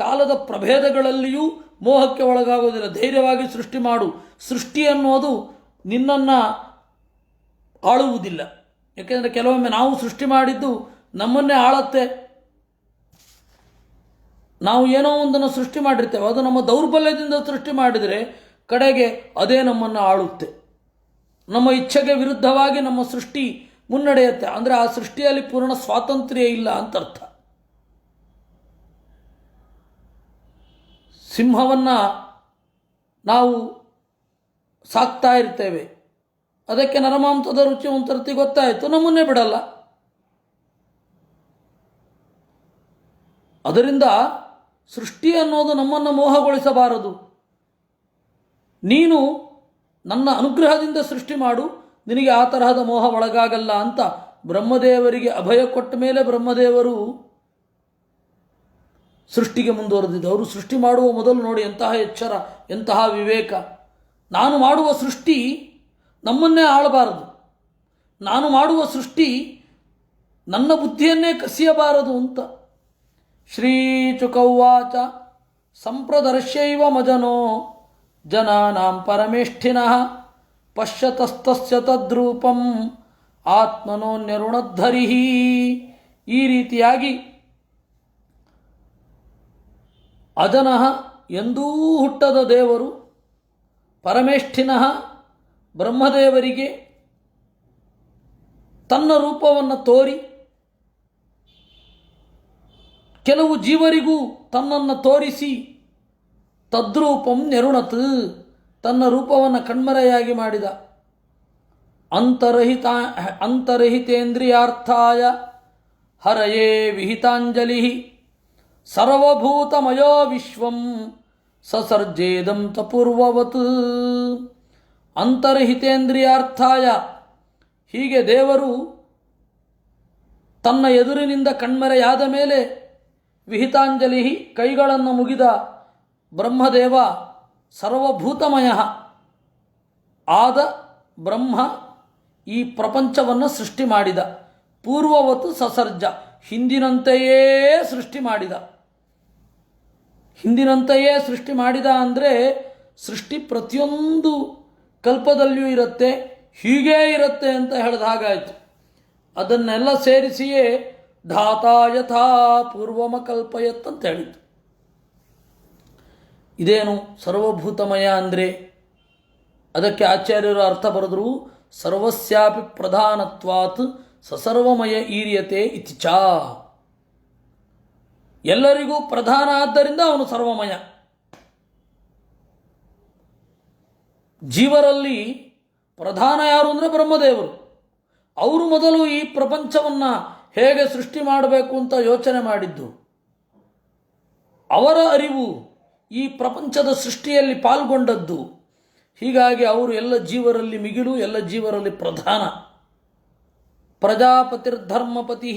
ಕಾಲದ ಪ್ರಭೇದಗಳಲ್ಲಿಯೂ ಮೋಹಕ್ಕೆ ಒಳಗಾಗೋದಿಲ್ಲ. ಧೈರ್ಯವಾಗಿ ಸೃಷ್ಟಿ ಮಾಡು. ಸೃಷ್ಟಿ ಅನ್ನೋದು ನಿನ್ನನ್ನು ಆಳುವುದಿಲ್ಲ. ಯಾಕೆಂದರೆ ಕೆಲವೊಮ್ಮೆ ನಾವು ಸೃಷ್ಟಿ ಮಾಡಿದ್ದು ನಮ್ಮನ್ನೇ ಆಳತ್ತೆ. ನಾವು ಏನೋ ಒಂದನ್ನು ಸೃಷ್ಟಿ ಮಾಡಿರ್ತೇವೆ, ಅದು ನಮ್ಮ ದೌರ್ಬಲ್ಯದಿಂದ ಸೃಷ್ಟಿ ಮಾಡಿದರೆ ಕಡೆಗೆ ಅದೇ ನಮ್ಮನ್ನು ಆಳುತ್ತೆ. ನಮ್ಮ ಇಚ್ಛೆಗೆ ವಿರುದ್ಧವಾಗಿ ನಮ್ಮ ಸೃಷ್ಟಿ ಮುನ್ನಡೆಯುತ್ತೆ. ಅಂದರೆ ಆ ಸೃಷ್ಟಿಯಲ್ಲಿ ಪೂರ್ಣ ಸ್ವಾತಂತ್ರ್ಯ ಇಲ್ಲ ಅಂತ ಅರ್ಥ. ಸಿಂಹವನ್ನು ನಾವು ಸಾಕ್ತಾ ಇರ್ತೇವೆ, ಅದಕ್ಕೆ ನರಮಾಂಸದ ರುಚಿ ಒಂಥರತಿ ಗೊತ್ತಾಯಿತು, ನಮ್ಮನ್ನೇ ಬಿಡಲ್ಲ. ಅದರಿಂದ ಸೃಷ್ಟಿ ಅನ್ನೋದು ನಮ್ಮನ್ನು ಮೋಹಗೊಳಿಸಬಾರದು. ನೀನು ನನ್ನ ಅನುಗ್ರಹದಿಂದ ಸೃಷ್ಟಿ ಮಾಡು, ನಿನಗೆ ಆ ತರಹದ ಮೋಹ ಒಳಗಾಗಲ್ಲ ಅಂತ ಬ್ರಹ್ಮದೇವರಿಗೆ ಅಭಯ ಕೊಟ್ಟ ಮೇಲೆ ಬ್ರಹ್ಮದೇವರು ಸೃಷ್ಟಿಗೆ ಮುಂದುವರೆದಿದ್ದು. ಅವರು ಸೃಷ್ಟಿ ಮಾಡುವ ಮೊದಲು ನೋಡಿ ಎಂತಹ ಎಚ್ಚರ, ಎಂತಹ ವಿವೇಕ. ನಾನು ಮಾಡುವ ಸೃಷ್ಟಿ ನಮ್ಮನ್ನೇ ಆಳಬಾರದು, ನಾನು ಮಾಡುವ ಸೃಷ್ಟಿ ನನ್ನ ಬುದ್ಧಿಯನ್ನೇ ಕಸಿಯಬಾರದು ಅಂತ. ಶ್ರೀಚುಕೌವಾಚ ಸಂಪ್ರದರ್ಶ್ಯೈವ ಮಜನೋ ಜನಾನಾಂ ಪರಮೇಷ್ಠಿನಃ ಪಶ್ಯತಸ್ತಸ್ಯ ತದ್ರೂಪಂ ಆತ್ಮನೋನ್ಯರುಣದ್ಧರಿ. ಈ ರೀತಿಯಾಗಿ ಅಜನಃ ಎಂದೂ ಹುಟ್ಟದ ದೇವರು, ಪರಮೇಷ್ಠಿನಃ ಬ್ರಹ್ಮದೇವರಿಗೆ ತನ್ನ ರೂಪವನ್ನು ತೋರಿ, ಕೆಲವು ಜೀವರಿಗೂ ತನ್ನನ್ನು ತೋರಿಸಿ, ತದ್ರೂಪಂ ನೆರುಣತ್ ತನ್ನ ರೂಪವನ್ನು ಕಣ್ಮರೆಯಾಗಿ ಮಾಡಿದ. ಅಂತರಹಿತೇಂದ್ರಿಯಾರ್ಥಾಯ ಹರಯೇ ವಿಹಿತಾಂಜಲಿ ಸರ್ವಭೂತಮಯೋ ವಿಶ್ವಂ ಸಸರ್ಜೇದಂ ತಪೂರ್ವವತ್. ಅಂತರ್ಹಿತೇಂದ್ರಿಯಾರ್ಥಾಯ, ಹೀಗೆ ದೇವರು ತನ್ನ ಎದುರಿನಿಂದ ಕಣ್ಮರೆಯಾದ ಮೇಲೆ ವಿಹಿತಾಂಜಲಿ ಕೈಗಳನ್ನು ಮುಗಿದ ಬ್ರಹ್ಮದೇವ ಸರ್ವಭೂತಮಯ ಆದ ಬ್ರಹ್ಮ ಈ ಪ್ರಪಂಚವನ್ನು ಸೃಷ್ಟಿ ಮಾಡಿದ. ಪೂರ್ವವತ್ತು ಸಸರ್ಜ, ಹಿಂದಿನಂತೆಯೇ ಸೃಷ್ಟಿ ಮಾಡಿದ. ಹಿಂದಿನಂತೆಯೇ ಸೃಷ್ಟಿ ಮಾಡಿದ ಅಂದರೆ ಸೃಷ್ಟಿ ಪ್ರತಿಯೊಂದು ಕಲ್ಪದಲ್ಲಿಯೂ ಇರುತ್ತೆ, ಹೀಗೇ ಇರುತ್ತೆ ಅಂತ ಹೇಳಿದ ಹಾಗಾಯಿತು. ಅದನ್ನೆಲ್ಲ ಸೇರಿಸಿಯೇ ಧಾತಾ ಯಥಾ ಪೂರ್ವಮ ಕಲ್ಪಯತ್ ಅಂತ ಹೇಳಿತು. ಇದೇನು ಸರ್ವಭೂತಮಯ ಅಂದರೆ? ಅದಕ್ಕೆ ಆಚಾರ್ಯರು ಅರ್ಥ ಬರೆದರು, ಸರ್ವಸ್ಯಾಪಿ ಪ್ರಧಾನತ್ವಾತ್ ಸಸರ್ವಮಯ ಈರ್ಯತೆ ಇತಿ ಚ. ಎಲ್ಲರಿಗೂ ಪ್ರಧಾನ ಆದ್ದರಿಂದ ಅವನು ಸರ್ವಮಯ. ಜೀವರಲ್ಲಿ ಪ್ರಧಾನ ಯಾರು ಅಂದರೆ ಬ್ರಹ್ಮದೇವರು. ಅವರು ಮೊದಲು ಈ ಪ್ರಪಂಚವನ್ನು ಹೇಗೆ ಸೃಷ್ಟಿ ಮಾಡಬೇಕು ಅಂತ ಯೋಚನೆ ಮಾಡಿದ್ದು. ಅವರ ಅರಿವು ಈ ಪ್ರಪಂಚದ ಸೃಷ್ಟಿಯಲ್ಲಿ ಪಾಲ್ಗೊಂಡದ್ದು. ಹೀಗಾಗಿ ಅವರು ಎಲ್ಲ ಜೀವರಲ್ಲಿ ಮಿಗಿಲು, ಎಲ್ಲ ಜೀವರಲ್ಲಿ ಪ್ರಧಾನ. ಪ್ರಜಾಪತಿರ್ಧರ್ಮಪತಿ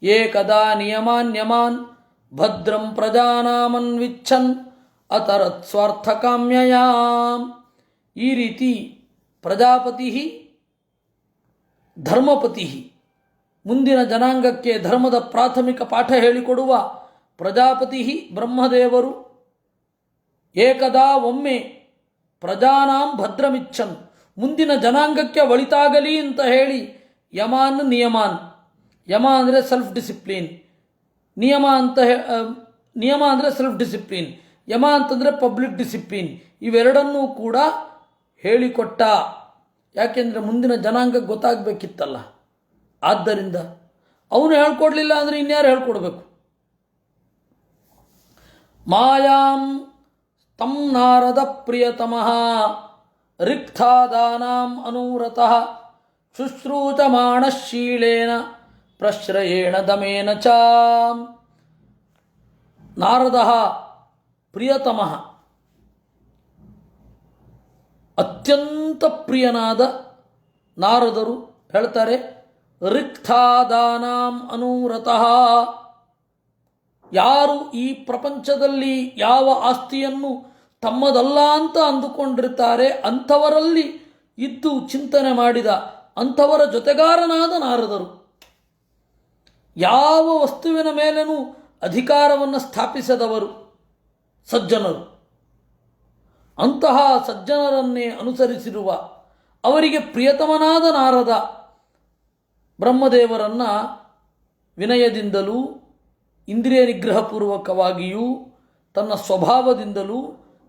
ಏಕದಾ ನಿಯಮಾನ್ಯಮಾನ್ ಭದ್ರಂ ಪ್ರಜಾನಾಮನ್ವಿಚ್ಛನ್ ಅತರತ್ ಸ್ವಾರ್ಥಕಾಮ್ಯಯಾ. ಈ ರೀತಿ ಪ್ರಜಾಪತಿ ಧರ್ಮಪತಿ, ಮುಂದಿನ ಜನಾಂಗಕ್ಕೆ ಧರ್ಮದ ಪ್ರಾಥಮಿಕ ಪಾಠ ಹೇಳಿಕೊಡುವ ಪ್ರಜಾಪತಿ ಬ್ರಹ್ಮದೇವರು. ಏಕದಾ ಒಮ್ಮೆ ಪ್ರಜಾನಾಂ ಭದ್ರಮಿಚ್ಛನ್, ಮುಂದಿನ ಜನಾಂಗಕ್ಕೆ ಒಳಿತಾಗಲಿ ಅಂತ ಹೇಳಿ ಯಮಾನ್ ನಿಯಮಾನ್. ಯಮ ಅಂದರೆ ಸೆಲ್ಫ್ ಡಿಸಿಪ್ಲಿನ್, ನಿಯಮ ಅಂದರೆ ಸೆಲ್ಫ್ ಡಿಸಿಪ್ಲಿನ್, ಯಮ ಅಂತಂದರೆ ಪಬ್ಲಿಕ್ ಡಿಸಿಪ್ಲಿನ್. ಇವೆರಡನ್ನೂ ಕೂಡ ಹೇಳಿಕೊಟ್ಟ. ಯಾಕೆಂದರೆ ಮುಂದಿನ ಜನಾಂಗಕ್ಕೆ ಗೊತ್ತಾಗಬೇಕಿತ್ತಲ್ಲ. ಆದ್ದರಿಂದ ಅವನು ಹೇಳ್ಕೊಡ್ಲಿಲ್ಲ ಅಂದರೆ ಇನ್ಯಾರು ಹೇಳ್ಕೊಡ್ಬೇಕು. ಮಾಯಾಂ ತಂ ನಾರದ ಪ್ರಿಯತಮಃ ರಿಕ್ತಾದಾನಾಂ ಅನೂರತಃ ಶುಶ್ರೂಚಮಾಣಶೀಲೇನ ಪ್ರಶ್ರಯೇಣ ದಮೇನ ಚ. ನಾರದ ಪ್ರಿಯತಮಃ, ಅತ್ಯಂತ ಪ್ರಿಯನಾದ ನಾರದರು ಹೇಳ್ತಾರೆ, ರಿಕ್ತಾದಾನಾಂ ಅನೂರತಃ, ಯಾರು ಈ ಪ್ರಪಂಚದಲ್ಲಿ ಯಾವ ಆಸ್ತಿಯನ್ನು ತಮ್ಮದಲ್ಲ ಅಂತ ಅಂದುಕೊಂಡಿರ್ತಾರೆ ಅಂಥವರಲ್ಲಿ ಇದ್ದು ಚಿಂತನೆ ಮಾಡಿದ ಅಂಥವರ ಜೊತೆಗಾರನಾದ ನಾರದರು. ಯಾವ ವಸ್ತುವಿನ ಮೇಲೇನೂ ಅಧಿಕಾರವನ್ನು ಸ್ಥಾಪಿಸದವರು ಸಜ್ಜನರು. ಅಂತಹ ಸಜ್ಜನರನ್ನೇ ಅನುಸರಿಸಿರುವ ಅವರಿಗೆ ಪ್ರಿಯತಮನಾದ ನಾರದ ಬ್ರಹ್ಮದೇವರನ್ನು ವಿನಯದಿಂದಲೂ ಇಂದ್ರಿಯ ನಿಗ್ರಹಪೂರ್ವಕವಾಗಿಯೂ ತನ್ನ ಸ್ವಭಾವದಿಂದಲೂ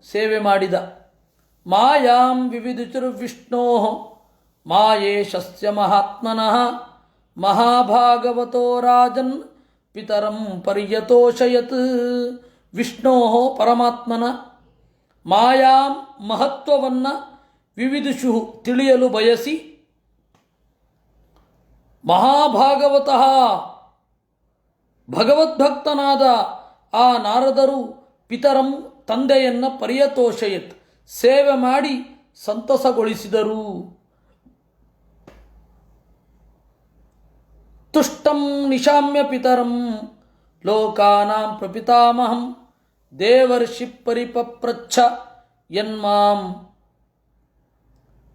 ಸೇವೆ ಮಾಡಿದ. ಮಾಯಾಂ ವಿವಿಧಿಚುರ್ವಿಷ್ಣೋ ಮಾಯೇಶಸ್ಯ ಮಹಾತ್ಮನಃ ಮಹಾಭಾಗವತೋ ರಾಜನ್ ಪಿತರಂ ಪರ್ಯತೋಷಯತ್. ವಿಷ್ಣೋ ಪರಮಾತ್ಮನ ಮಾಯಾಂ ಮಹತ್ವವನ್ನು ವಿವಿಧುಷು ತಿಳಿಯಲು ಬಯಸಿ ಮಹಾಭಾಗವತಃ ಭಗವದ್ಭಕ್ತನಾದ ಆ ನಾರದರು ಪಿತರಂ ತಂದೆಯನ್ನು ಪರ್ಯತೋಷಯತ್ ಸೇವೆ ಮಾಡಿ ಸಂತಸಗೊಳಿಸಿದರು. ತುಷ್ಟಂ ನಿಶಾಮ್ಯ ಪಿತರಂ ಲೋಕಾನಾಂ ಪ್ರಪಿತಾಮಹಂ ದೇವರ್ಷಿ ಪರಿಪಪ್ರಚ್ಛ ಯನ್ಮಾಂ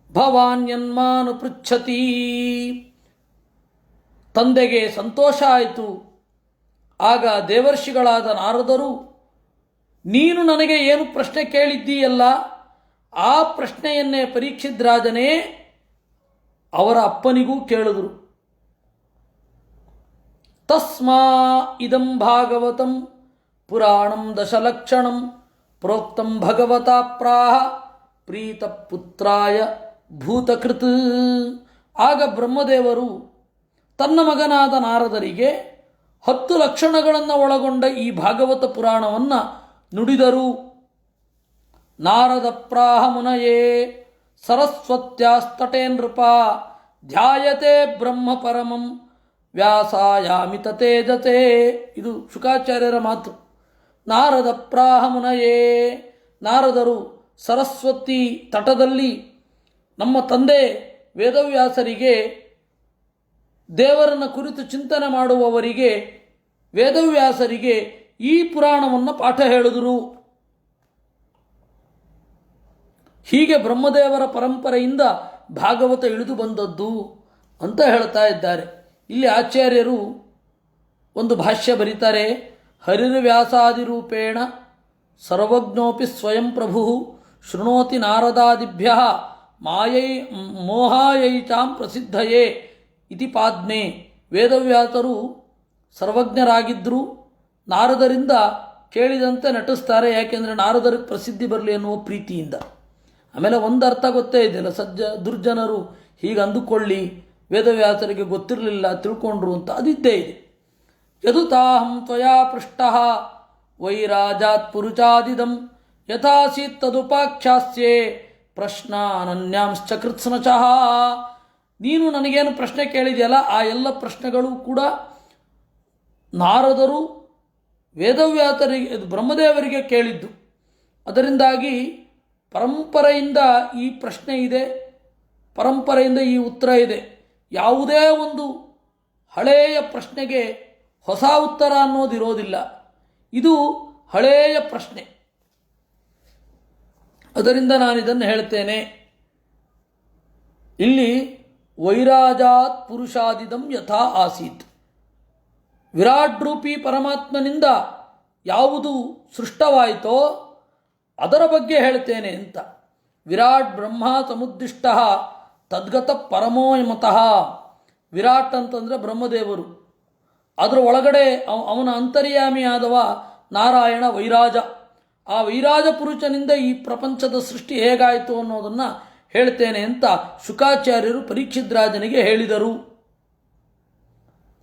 ಭವಾನ್ ಯನ್ಮಾನು ಪೃಚ್ಛತಿ. ತಂದೆಗೆ ಸಂತೋಷ ಆಯಿತು. ಆಗ ದೇವರ್ಷಿಗಳಾದ ನಾರದರು, ನೀನು ನನಗೆ ಏನು ಪ್ರಶ್ನೆ ಕೇಳಿದ್ದೀಯಲ್ಲ, ಆ ಪ್ರಶ್ನೆಯನ್ನೇ ಪರೀಕ್ಷಿತ್ ರಾಜನೇ ಅವರ ಅಪ್ಪನಿಗೂ ಕೇಳಿದರು. ತಸ್ಮಾ ಇದಂ ಭಾಗವತಂ ಪುರಾಣಂ ದಶಲಕ್ಷಣಂ ಪ್ರೋಕ್ತಂ ಭಗವತಾ ಪ್ರಾಹ ಪ್ರೀತ ಪುತ್ರಾಯ ಭೂತಕೃತ್. ಆಗ ಬ್ರಹ್ಮದೇವರು ತನ್ನ ಮಗನಾದ ನಾರದರಿಗೆ 10 ಲಕ್ಷಣಗಳನ್ನು ಒಳಗೊಂಡ ಈ ಭಾಗವತ ಪುರಾಣವನ್ನು ನುಡಿದರು. ನಾರದ ಪ್ರಾಹ ಮುನಯೇ ಸರಸ್ವತ್ಯಾಸ್ತಟೇ ನೃಪ ಧ್ಯಾಯತೆ ಬ್ರಹ್ಮ ಪರಮಂ ವ್ಯಾಸಾಯಾಮಿ ತತೇಜತೆ. ಇದು ಶುಕಾಚಾರ್ಯರ ಮಾತು. ನಾರದ ಪ್ರಾಹ ಮುನಯೇ, ನಾರದರು ಸರಸ್ವತಿ ತಟದಲ್ಲಿ ನಮ್ಮ ತಂದೆ ವೇದವ್ಯಾಸರಿಗೆ, ದೇವರನ್ನು ಕುರಿತು ಚಿಂತನೆ ಮಾಡುವವರಿಗೆ ವೇದವ್ಯಾಸರಿಗೆ ಈ ಪುರಾಣವನ್ನು ಪಾಠ ಹೇಳಿದರು. ಹೀಗೆ ಬ್ರಹ್ಮದೇವರ ಪರಂಪರೆಯಿಂದ ಭಾಗವತ ಇಳಿದು ಬಂದದ್ದು ಅಂತ ಹೇಳ್ತಾ ಇದ್ದಾರೆ. ಇಲ್ಲಿ ಆಚಾರ್ಯರು ಒಂದು ಭಾಷ್ಯ ಬರೀತಾರೆ. ಹರಿರ್ವ್ಯಾಸಾದಿರೂಪೇಣ ಸರ್ವಜ್ಞೋಪಿ ಸ್ವಯಂ ಪ್ರಭು ಶೃಣೋತಿ ನಾರದಾದಿಭ್ಯ ಮಾಯೈ ಮೋಹಾಯೈಚಾಂ ಪ್ರಸಿದ್ಧಯೇ ಇತಿ ಪಾದ್ಮೆ. ವೇದವ್ಯಾಸರು ಸರ್ವಜ್ಞರಾಗಿದ್ದರು, ನಾರದರಿಂದ ಕೇಳಿದಂತೆ ನಟಿಸ್ತಾರೆ. ಯಾಕೆಂದರೆ ನಾರದರಿಗೆ ಪ್ರಸಿದ್ಧಿ ಬರಲಿ ಎನ್ನುವ ಪ್ರೀತಿಯಿಂದ. ಆಮೇಲೆ ಒಂದು ಅರ್ಥ ಗೊತ್ತೇ ಇದೆಯಲ್ಲ, ದುರ್ಜನರು ಹೀಗೆ ಅಂದುಕೊಳ್ಳಿ ವೇದವ್ಯಾಸರಿಗೆ ಗೊತ್ತಿರಲಿಲ್ಲ ತಿಳ್ಕೊಂಡ್ರು ಅಂತ, ಅದಿದ್ದೇ ಇದೆ. ಯದುತಾಹಂ ತ್ವಯಾ ಪೃಷ್ಟಃ ವೈರಾಜಾತ್ ಪುರುಚಾದಿದಂ ಯಥಾಸೀತ್ ತದುಪಾಖ್ಯಾಸ್ಯೆ ಪ್ರಶ್ನಾನನ್ಯಾಂಶ್ಚ ಕೃತ್ಸ್ನಚಃ. ನೀನು ನನಗೇನು ಪ್ರಶ್ನೆ ಕೇಳಿದೆಯಲ್ಲ, ಆ ಎಲ್ಲ ಪ್ರಶ್ನೆಗಳು ಕೂಡ ನಾರದರು ವೇದವ್ಯಾಸರಿಗೆ ಬ್ರಹ್ಮದೇವರಿಗೆ ಕೇಳಿದ್ದು. ಅದರಿಂದಾಗಿ ಪರಂಪರೆಯಿಂದ ಈ ಪ್ರಶ್ನೆ ಇದೆ, ಪರಂಪರೆಯಿಂದ ಈ ಉತ್ತರ ಇದೆ. ಯಾವುದೇ ಒಂದು ಹಳೆಯ ಪ್ರಶ್ನೆಗೆ ಹೊಸ ಉತ್ತರ ಅನ್ನೋದಿರೋದಿಲ್ಲ. ಇದು ಹಳೆಯ ಪ್ರಶ್ನೆ. ಅದರಿಂದ ನಾನು ಇದನ್ನು ಹೇಳ್ತೇನೆ. ಇಲ್ಲಿ ವೈರಾಜಾತ್ ಪುರುಷಾದಿದಂ ಯಥಾ ಆಸೀತ್, ವಿರಾಟ್ ರೂಪಿ ಪರಮಾತ್ಮನಿಂದ ಯಾವುದು ಸೃಷ್ಟವಾಯಿತೋ ಅದರ ಬಗ್ಗೆ ಹೇಳ್ತೇನೆ ಅಂತ. ವಿರಾಟ್ ಬ್ರಹ್ಮ ಸಮುದ್ದಿಷ್ಟ ತದ್ಗತ ಪರಮೋಯಮತಃ. ವಿರಾಟ್ ಅಂತಂದರೆ ಬ್ರಹ್ಮದೇವರು, ಅದರ ಒಳಗಡೆ ಅವನ ಅಂತರ್ಯಾಮಿಯಾದವ ನಾರಾಯಣ ವೈರಾಜ. ಆ ವೈರಾಜ ಪುರುಷನಿಂದ ಈ ಪ್ರಪಂಚದ ಸೃಷ್ಟಿ ಹೇಗಾಯಿತು ಅನ್ನೋದನ್ನು ಹೇಳ್ತೇನೆ ಅಂತ ಶುಕಾಚಾರ್ಯರು ಪರೀಕ್ಷಿದ್ರಾಜನಿಗೆ ಹೇಳಿದರು.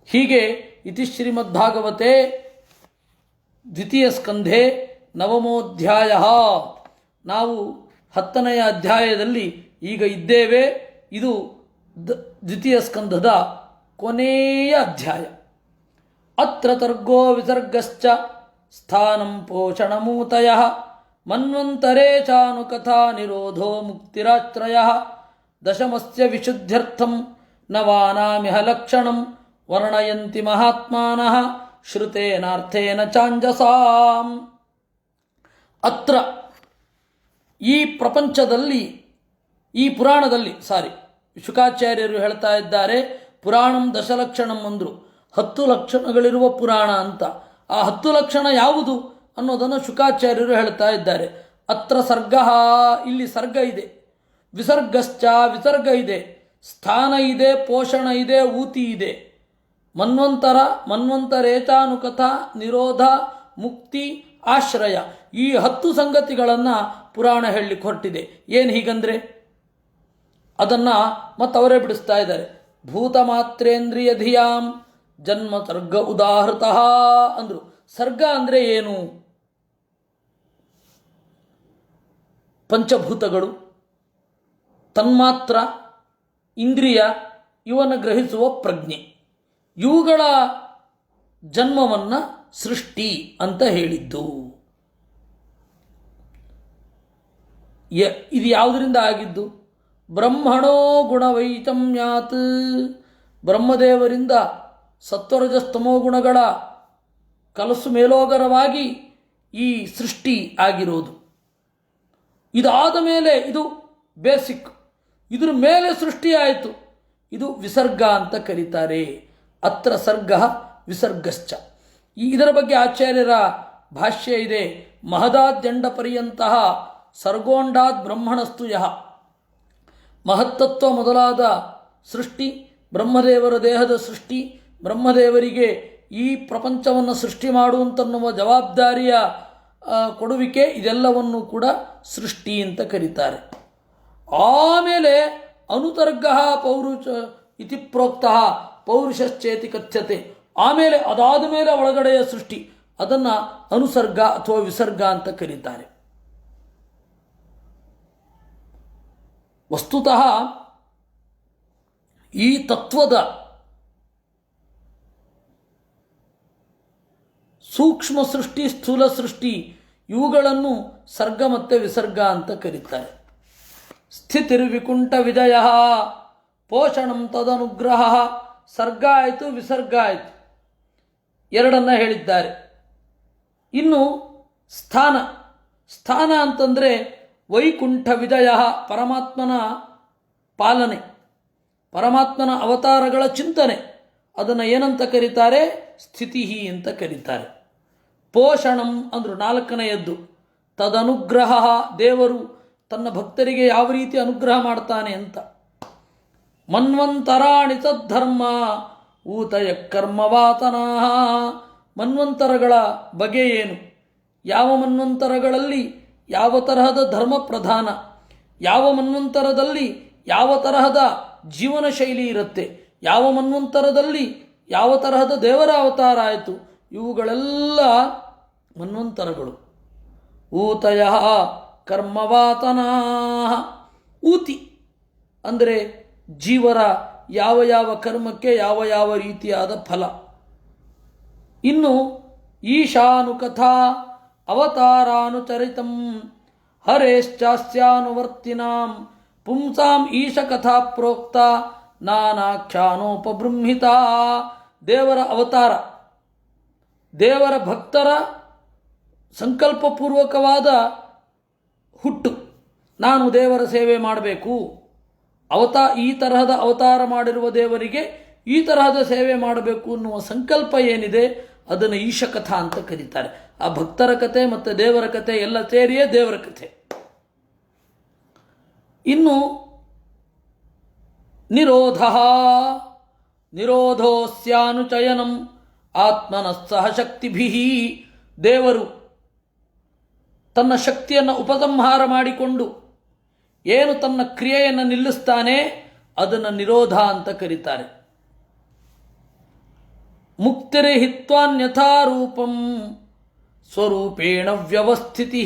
ಹೀಗೆ ಇತಿ ಶ್ರೀಮದ್ಭಾಗವತೆ ದ್ವಿತೀಯ ಸ್ಕಂಧೆ ನವಮೋಧ್ಯಾಯ. ನಾವು 10ನೇ ಅಧ್ಯಾಯದಲ್ಲಿ ಈಗ ಇದ್ದೇವೆ. ಇದು ದ್ವಿತೀಯ ಸ್ಕಂಧದ ಕೊನೆಯ ಅಧ್ಯಾಯ. ಅತ್ರ ತರ್ಗೋ ವಿಸರ್ಗಶ್ಚ ಸ್ಥಾನಂ ಪೋಷಣಮೂತಯಃ ಮನ್ವಂತರೇ ಚಾನುಕಥಾ ನಿರೋಧೋ ಮುಕ್ತಿರಾಶ್ರಯಃ ದಶಮಸ್ಯ ವಿಶುದ್ಧ್ಯರ್ಥಂ ನವಾನಾಮಿಹ ಲಕ್ಷಣಂ ವರ್ಣಯಂತಿ ಮಹಾತ್ಮಾನಃ ಶ್ರುತೇನಾರ್ಥೇನ ಚಾಂಜಸಾಂ. ಅತ್ರ ಈ ಪ್ರಪಂಚದಲ್ಲಿ, ಈ ಪುರಾಣದಲ್ಲಿ, ಶುಕಾಚಾರ್ಯರು ಹೇಳ್ತಾ ಇದ್ದಾರೆ, ಪುರಾಣಂ ದಶಲಕ್ಷಣಂ ಅಂದರು, 10 ಲಕ್ಷಣಗಳಿರುವ ಪುರಾಣ ಅಂತ. ಆ 10 ಲಕ್ಷಣ ಯಾವುದು ಅನ್ನೋದನ್ನು ಶುಕಾಚಾರ್ಯರು ಹೇಳ್ತಾ ಇದ್ದಾರೆ. ಅತ್ರ ಸರ್ಗ, ಇಲ್ಲಿ ಸರ್ಗ ಇದೆ. ವಿಸರ್ಗಶ್ಚ, ವಿಸರ್ಗ ಇದೆ. ಸ್ಥಾನ ಇದೆ, ಪೋಷಣ ಇದೆ, ಊತಿ ಇದೆ. ಮನ್ವಂತರ, ಮನ್ವಂತರೇಚಾನುಕಥ, ನಿರೋಧ, ಮುಕ್ತಿ, ಆಶ್ರಯ, ಈ 10 ಸಂಗತಿಗಳನ್ನು ಪುರಾಣ ಹೇಳಲಿಕ್ಕೆ ಹೊರಟಿದೆ. ಏನು ಹೀಗಂದರೆ, ಅದನ್ನು ಮತ್ತು ಅವರೇ ಬಿಡಿಸ್ತಾ ಇದ್ದಾರೆ. ಭೂತ ಮಾತ್ರೇಂದ್ರಿಯ ಧಿಯಾಂ ಜನ್ಮ ಸರ್ಗ ಉದಾಹೃತಃ ಅಂದರು. ಸರ್ಗ ಅಂದರೆ ಏನು? ಪಂಚಭೂತಗಳು, ತನ್ಮಾತ್ರ, ಇಂದ್ರಿಯ, ಇವನ್ನು ಗ್ರಹಿಸುವ ಪ್ರಜ್ಞೆ, ಇವುಗಳ ಜನ್ಮವನ್ನು ಸೃಷ್ಟಿ ಅಂತ ಹೇಳಿದ್ದು. ಇದು ಯಾವುದರಿಂದ ಆಗಿದ್ದು? ಬ್ರಹ್ಮಣೋ ಗುಣವೈಷಮ್ಯಾತ್, ಬ್ರಹ್ಮದೇವರಿಂದ ಸತ್ವರಜಸ್ತಮೋ ಗುಣಗಳ ಕಲಸು ಮೇಲೋಗರವಾಗಿ ಈ ಸೃಷ್ಟಿ ಆಗಿರೋದು. ಇದಾದ ಮೇಲೆ ಇದು ಬೇಸಿಕ್, ಇದರ ಮೇಲೆ ಸೃಷ್ಟಿಯಾಯಿತು, ಇದು ವಿಸರ್ಗ ಅಂತ ಕರೀತಾರೆ. ಅತ್ರ ಸರ್ಗ ವಿಸರ್ಗಶ್ಚ. ಇದರ ಬಗ್ಗೆ ಆಚಾರ್ಯರ ಭಾಷ್ಯ ಇದೆ. ಮಹದಾದ್ಯಂಡ ಪರ್ಯಂತಹ ಸರ್ಗೋಂಡಾದ್ ಬ್ರಹ್ಮಣಸ್ತು ಯಹ. ಮಹತ್ತತ್ವ ಮೊದಲಾದ ಸೃಷ್ಟಿ, ಬ್ರಹ್ಮದೇವರ ದೇಹದ ಸೃಷ್ಟಿ, ಬ್ರಹ್ಮದೇವರಿಗೆ ಈ ಪ್ರಪಂಚವನ್ನು ಸೃಷ್ಟಿ ಮಾಡುವಂತನ್ನುವ ಜವಾಬ್ದಾರಿಯ ಕೊಡುವಿಕೆ, ಇದೆಲ್ಲವನ್ನು ಕೂಡ ಸೃಷ್ಟಿ ಅಂತ ಕರೀತಾರೆ. ಆಮೇಲೆ ಅನುತರ್ಗ ಪೌರುಷ ಇತಿ ಪ್ರೋಕ್ತ ಪೌರುಷಶ್ಚೇತಿ ಕಥ್ಯತೆ. ಆಮೇಲೆ ಅದಾದ ಮೇಲೆ ಒಳಗಡೆಯ ಸೃಷ್ಟಿ, ಅದನ್ನು ಅನುಸರ್ಗ ಅಥವಾ ವಿಸರ್ಗ ಅಂತ ಕರೀತಾರೆ. ವಸ್ತುತಃ ಈ ತತ್ವದ ಸೂಕ್ಷ್ಮ ಸೃಷ್ಟಿ, ಸ್ಥೂಲ ಸೃಷ್ಟಿ, ಇವುಗಳನ್ನು ಸರ್ಗ ಮತ್ತು ವಿಸರ್ಗ ಅಂತ ಕರೀತಾರೆ. ಸ್ಥಿತಿರ್ವಿಕುಂಠ ವಿಜಯ ಪೋಷಣಂ ತದನುಗ್ರಹ. ಸರ್ಗ ಆಯಿತು, ವಿಸರ್ಗ ಆಯಿತು, ಎರಡನ್ನ ಹೇಳಿದ್ದಾರೆ. ಇನ್ನು ಸ್ಥಾನ. ಸ್ಥಾನ ಅಂತಂದರೆ ವೈಕುಂಠ ವಿಜಯ, ಪರಮಾತ್ಮನ ಪಾಲನೆ, ಪರಮಾತ್ಮನ ಅವತಾರಗಳ ಚಿಂತನೆ, ಅದನ್ನು ಏನಂತ ಕರೀತಾರೆ? ಸ್ಥಿತಿ ಅಂತ ಕರೀತಾರೆ. ಪೋಷಣಂ ಅಂದರು ನಾಲ್ಕನೆಯದ್ದು. ತದನುಗ್ರಹ, ದೇವರು ತನ್ನ ಭಕ್ತರಿಗೆ ಯಾವ ರೀತಿ ಅನುಗ್ರಹ ಮಾಡ್ತಾನೆ ಅಂತ. ಮನ್ವಂತರಾಣಿ ತದ್ಧರ್ಮ ಊತಯ ಕರ್ಮವಾತನಾ. ಮನ್ವಂತರಗಳ ಬಗೆ ಏನು? ಯಾವ ಮನ್ವಂತರಗಳಲ್ಲಿ ಯಾವ ತರಹದ ಧರ್ಮ ಪ್ರಧಾನ, ಯಾವ ಮನ್ವಂತರದಲ್ಲಿ ಯಾವ ತರಹದ ಜೀವನ ಶೈಲಿ ಇರುತ್ತೆ, ಯಾವ ಮನ್ವಂತರದಲ್ಲಿ ಯಾವ ತರಹದ ದೇವರ ಅವತಾರ ಆಯಿತು, ಇವುಗಳೆಲ್ಲ ಮನ್ವಂತರಗಳು. ಊತಯ ಕರ್ಮವಾತನಾ. ಊತಿ ಅಂದರೆ ಜೀವರ ಯಾವ ಯಾವ ಕರ್ಮಕ್ಕೆ ಯಾವ ಯಾವ ರೀತಿಯಾದ ಫಲ. ಇನ್ನು ಈಶಾನುಕಥಾ ಅವತಾರಾನುಚರಿತಂ ಹರೇಶ್ಚಾಸ್ಯಾನುವರ್ತಿನಾಂ ಪುಂಸಾಂ ಈಶಕಥಾ ಪ್ರೋಕ್ತ ನಾನಾಖ್ಯಾನೋಪಬೃಂಹಿತ. ದೇವರ ಅವತಾರ, ದೇವರ ಭಕ್ತರ ಸಂಕಲ್ಪಪೂರ್ವಕವಾದ ಹುಟ್ಟು, ನಾನು ದೇವರ ಸೇವೆ ಮಾಡಬೇಕು, ಈ ತರಹದ ಅವತಾರ ಮಾಡಿರುವ ದೇವರಿಗೆ ಈ ತರಹದ ಸೇವೆ ಮಾಡಬೇಕು ಅನ್ನುವ ಸಂಕಲ್ಪ ಏನಿದೆ, ಅದನ್ನು ಈಶಕಥಾ ಅಂತ ಕರೀತಾರೆ. ಆ ಭಕ್ತರ ಕಥೆ ಮತ್ತು ದೇವರ ಕಥೆ ಎಲ್ಲ ಸೇರಿಯೇ ದೇವರ ಕಥೆ. ಇನ್ನು ನಿರೋಧ. ನಿರೋಧೋಸ್ಯಾನುಚಯನಂ ಆತ್ಮನಸ್ಸಹ ಶಕ್ತಿಭಿ. ದೇವರು ತನ್ನ ಶಕ್ತಿಯನ್ನು ಉಪಸಂಹಾರ ಮಾಡಿಕೊಂಡು ಏನು ತನ್ನ ಕ್ರಿಯೆಯನ್ನು ನಿಲ್ಲಿಸ್ತಾನೆ, ಅದನ್ನು ನಿರೋಧ ಅಂತ ಕರೀತಾರೆ. ಮುಕ್ತಿರ್ಹಿತ್ವಾನ್ಯಥಾ ರೂಪಂ ಸ್ವರೂಪೇಣ ವ್ಯವಸ್ಥಿತಿ.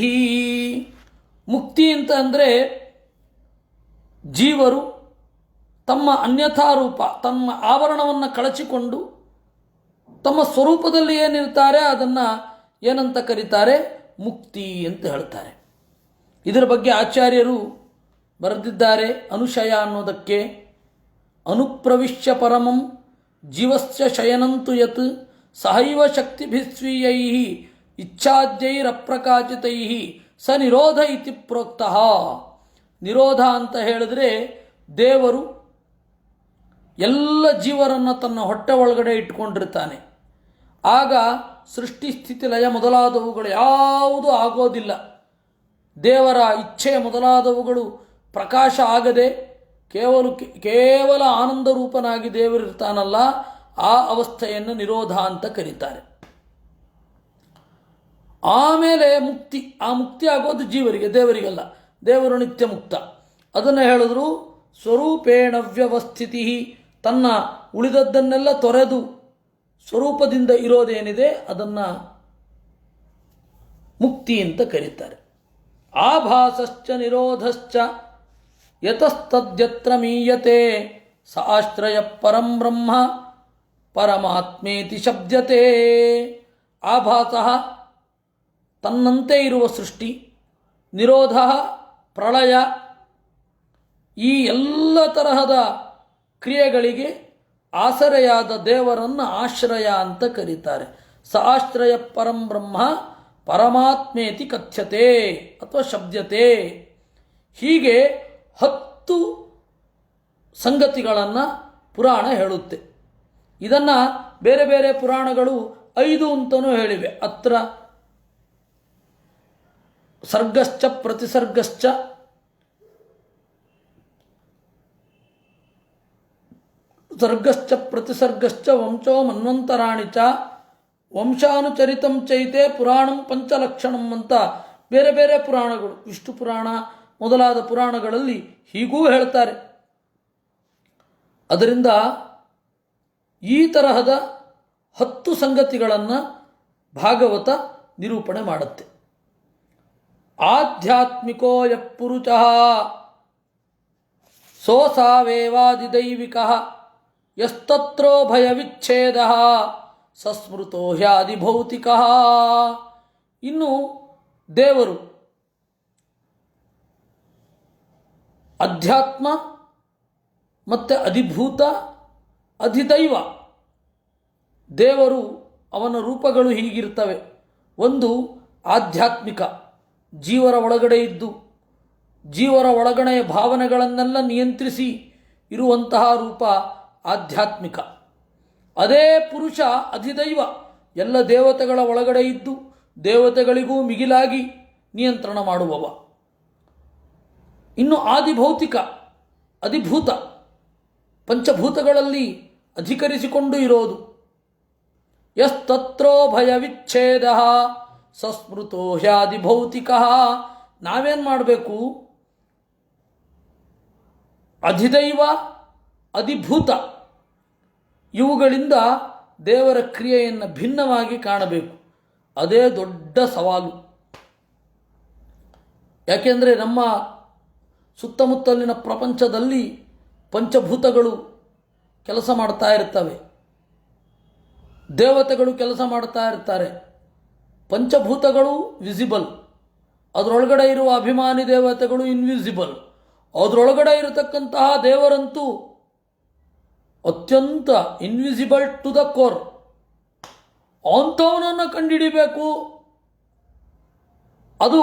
ಮುಕ್ತಿ ಅಂತ ಅಂದರೆ ಜೀವರು ತಮ್ಮ ಅನ್ಯಥಾ ರೂಪ, ತಮ್ಮ ಆವರಣವನ್ನು ಕಳಚಿಕೊಂಡು ತಮ್ಮ ಸ್ವರೂಪದಲ್ಲಿ ಏನಿರ್ತಾರೆ ಅದನ್ನು ಏನಂತ ಕರೀತಾರೆ? ಮುಕ್ತಿ ಅಂತ ಹೇಳ್ತಾರೆ. ಇದರ ಬಗ್ಗೆ ಆಚಾರ್ಯರು ಬರೆದಿದ್ದಾರೆ. ಅನುಶಯ ಅನ್ನೋದಕ್ಕೆ ಅನುಪ್ರವಿಶ್ಯ ಪರಮಂ ಜೀವಸ್ಯ ಶಯನಂತು ಯತ್ ಸಹೈವ ಶಕ್ತಿಭಿಸ್ವೀಯೈ ಇಚ್ಛಾದ್ಯೈರಪ್ರಕಾಚಿತೈ ಸ ನಿರೋಧ ಇತಿ ಪ್ರೋಕ್ತಃ. ನಿರೋಧ ಅಂತ ಹೇಳಿದ್ರೆ ದೇವರು ಎಲ್ಲ ಜೀವರನ್ನು ತನ್ನ ಹೊಟ್ಟೆ ಒಳಗಡೆ ಇಟ್ಕೊಂಡಿರ್ತಾನೆ. ಆಗ ಸೃಷ್ಟಿ ಸ್ಥಿತಿ ಲಯ ಮೊದಲಾದವುಗಳು ಯಾವುದೂ ಆಗೋದಿಲ್ಲ. ದೇವರ ಇಚ್ಛೆ ಮೊದಲಾದವುಗಳು ಪ್ರಕಾಶ ಆಗದೆ ಕೇವಲ ಆನಂದ ರೂಪನಾಗಿ ದೇವರಿರ್ತಾನಲ್ಲ, ಆ ಅವಸ್ಥೆಯನ್ನು ನಿರೋಧ ಅಂತ ಕರೀತಾರೆ. ಆಮೇಲೆ ಮುಕ್ತಿ. ಆ ಮುಕ್ತಿ ಆಗೋದು ಜೀವರಿಗೆ, ದೇವರಿಗಲ್ಲ. ದೇವರು ನಿತ್ಯ ಮುಕ್ತ. ಅದನ್ನು ಹೇಳಿದ್ರು ಸ್ವರೂಪೇಣ ವ್ಯವಸ್ಥಿತಿ, ತನ್ನ ಉಳಿದದ್ದನ್ನೆಲ್ಲ ತೊರೆದು ಸ್ವರೂಪದಿಂದ ಇರೋದೇನಿದೆ ಅದನ್ನು ಮುಕ್ತಿ ಅಂತ ಕರೀತಾರೆ. ಆಭಾಸಶ್ಚ ನಿರೋಧಶ್ಚ ಯತಸ್ತದ್ಯತ್ರ ಮೀಯತೆ ಸ ಆಶ್ರಯ ಪರಂ ಬ್ರಹ್ಮ ಪರಮಾತ್ಮೇತಿ ಶಬ್ದತೆ. ಆಭಾಸಃ ತನ್ನಂತೆ ಇರುವ ಸೃಷ್ಟಿ, ನಿರೋಧ ಪ್ರಳಯ, ಈ ಎಲ್ಲ ತರಹದ ಕ್ರಿಯೆಗಳಿಗೆ ಆಸರೆಯಾದ ದೇವರನ್ನು ಆಶ್ರಯ ಅಂತ ಕರೀತಾರೆ. ಸ ಆಶ್ರಯ ಪರಂ ಬ್ರಹ್ಮ ಪರಮಾತ್ಮೇತಿ ಕಥ್ಯತೆ ಅಥವಾ ಶಬ್ದತೆ. ಹೀಗೆ 10 ಸಂಗತಿಗಳನ್ನು ಪುರಾಣ ಹೇಳುತ್ತೆ. ಇದನ್ನು ಬೇರೆ ಬೇರೆ ಪುರಾಣಗಳು 5 ಅಂತಲೂ ಹೇಳಿವೆ. ಅತ್ರ ಸರ್ಗಶ್ಚ ಪ್ರತಿಸರ್ಗಶ್ಚ ಸರ್ಗಶ್ಚ ಪ್ರತಿಸರ್ಗಶ್ಚ ವಂಶೋ ಮನ್ವಂತರಾಣಿ ಚ ವಂಶಾನುಚರಿತಂ ಚೈತೆ ಪುರಾಣಂ ಪಂಚಲಕ್ಷಣಂ ಅಂತ ಬೇರೆ ಬೇರೆ ಪುರಾಣಗಳು, ವಿಷ್ಣು ಪುರಾಣ ಮೊದಲಾದ ಪುರಾಣಗಳಲ್ಲಿ ಹೀಗೂ ಹೇಳ್ತಾರೆ. ಅದರಿಂದ ಈ ತರಹದ 10 ಸಂಗತಿಗಳನ್ನು ಭಾಗವತ ನಿರೂಪಣೆ ಮಾಡುತ್ತೆ. ಆಧ್ಯಾತ್ಮಿಕೋ ಯಪುರುಷಃ ಸೋಸಾವೇವಾದಿದೈವಿಕಃ ಯಸ್ತತ್ರೋ ಭಯವಿಚ್ಛೇದಃ ಸಸ್ಮೃತೋ ಹ್ಯಾದಿಭೌತಿಕಃ. ಇನ್ನು ದೇವರು ಅಧ್ಯಾತ್ಮ ಮತ್ತು ಅಧಿಭೂತ ಅಧಿದೈವ. ದೇವರು ಅವನ ರೂಪಗಳು ಹೀಗಿರ್ತವೆ. ಒಂದು ಆಧ್ಯಾತ್ಮಿಕ, ಜೀವರ ಒಳಗಡೆ ಇದ್ದು ಜೀವರ ಒಳಗಡೆಯ ಭಾವನೆಗಳನ್ನೆಲ್ಲ ನಿಯಂತ್ರಿಸಿ ಇರುವಂತಹ ರೂಪ ಆಧ್ಯಾತ್ಮಿಕ. ಅದೇ ಪುರುಷ ಅಧಿದೈವ, ಎಲ್ಲ ದೇವತೆಗಳ ಒಳಗಡೆ ಇದ್ದು ದೇವತೆಗಳಿಗೂ ಮಿಗಿಲಾಗಿ ನಿಯಂತ್ರಣ ಮಾಡುವವ. ಇನ್ನು ಆದಿಭೌತಿಕ, ಅಧಿಭೂತ, ಪಂಚಭೂತಗಳಲ್ಲಿ ಅಧಿಕರಿಸಿಕೊಂಡು ಇರೋದು. ಯಸ್ತತ್ರೋ ಭಯವಿಚ್ಛೇದ ಸಸ್ಮೃತೋ ಹ್ಯಾದಿಭೌತಿಕ. ನಾವೇನು ಮಾಡಬೇಕು? ಅಧಿದೈವ ಅಧಿಭೂತ ಇವುಗಳಿಂದ ದೇವರ ಕ್ರಿಯೆಯನ್ನು ಭಿನ್ನವಾಗಿ ಕಾಣಬೇಕು. ಅದೇ ದೊಡ್ಡ ಸವಾಲು. ಯಾಕೆಂದರೆ ನಮ್ಮ ಸುತ್ತಮುತ್ತಲಿನ ಪ್ರಪಂಚದಲ್ಲಿ ಪಂಚಭೂತಗಳು ಕೆಲಸ ಮಾಡ್ತಾ ಇರ್ತವೆ, ದೇವತೆಗಳು ಕೆಲಸ ಮಾಡ್ತಾ ಇರ್ತಾರೆ. ಪಂಚಭೂತಗಳು ವಿಸಿಬಲ್, ಅದರೊಳಗಡೆ ಇರುವ ಅಭಿಮಾನಿ ದೇವತೆಗಳು ಇನ್ವಿಸಿಬಲ್. ಅದರೊಳಗಡೆ ಇರತಕ್ಕಂತಹ ದೇವರಂತೂ ಅತ್ಯಂತ ಇನ್ವಿಸಿಬಲ್ ಟು ದ ಕೋರ್. ಅಂಥವನನ್ನು ಕಂಡುಹಿಡಿಬೇಕು. ಅದು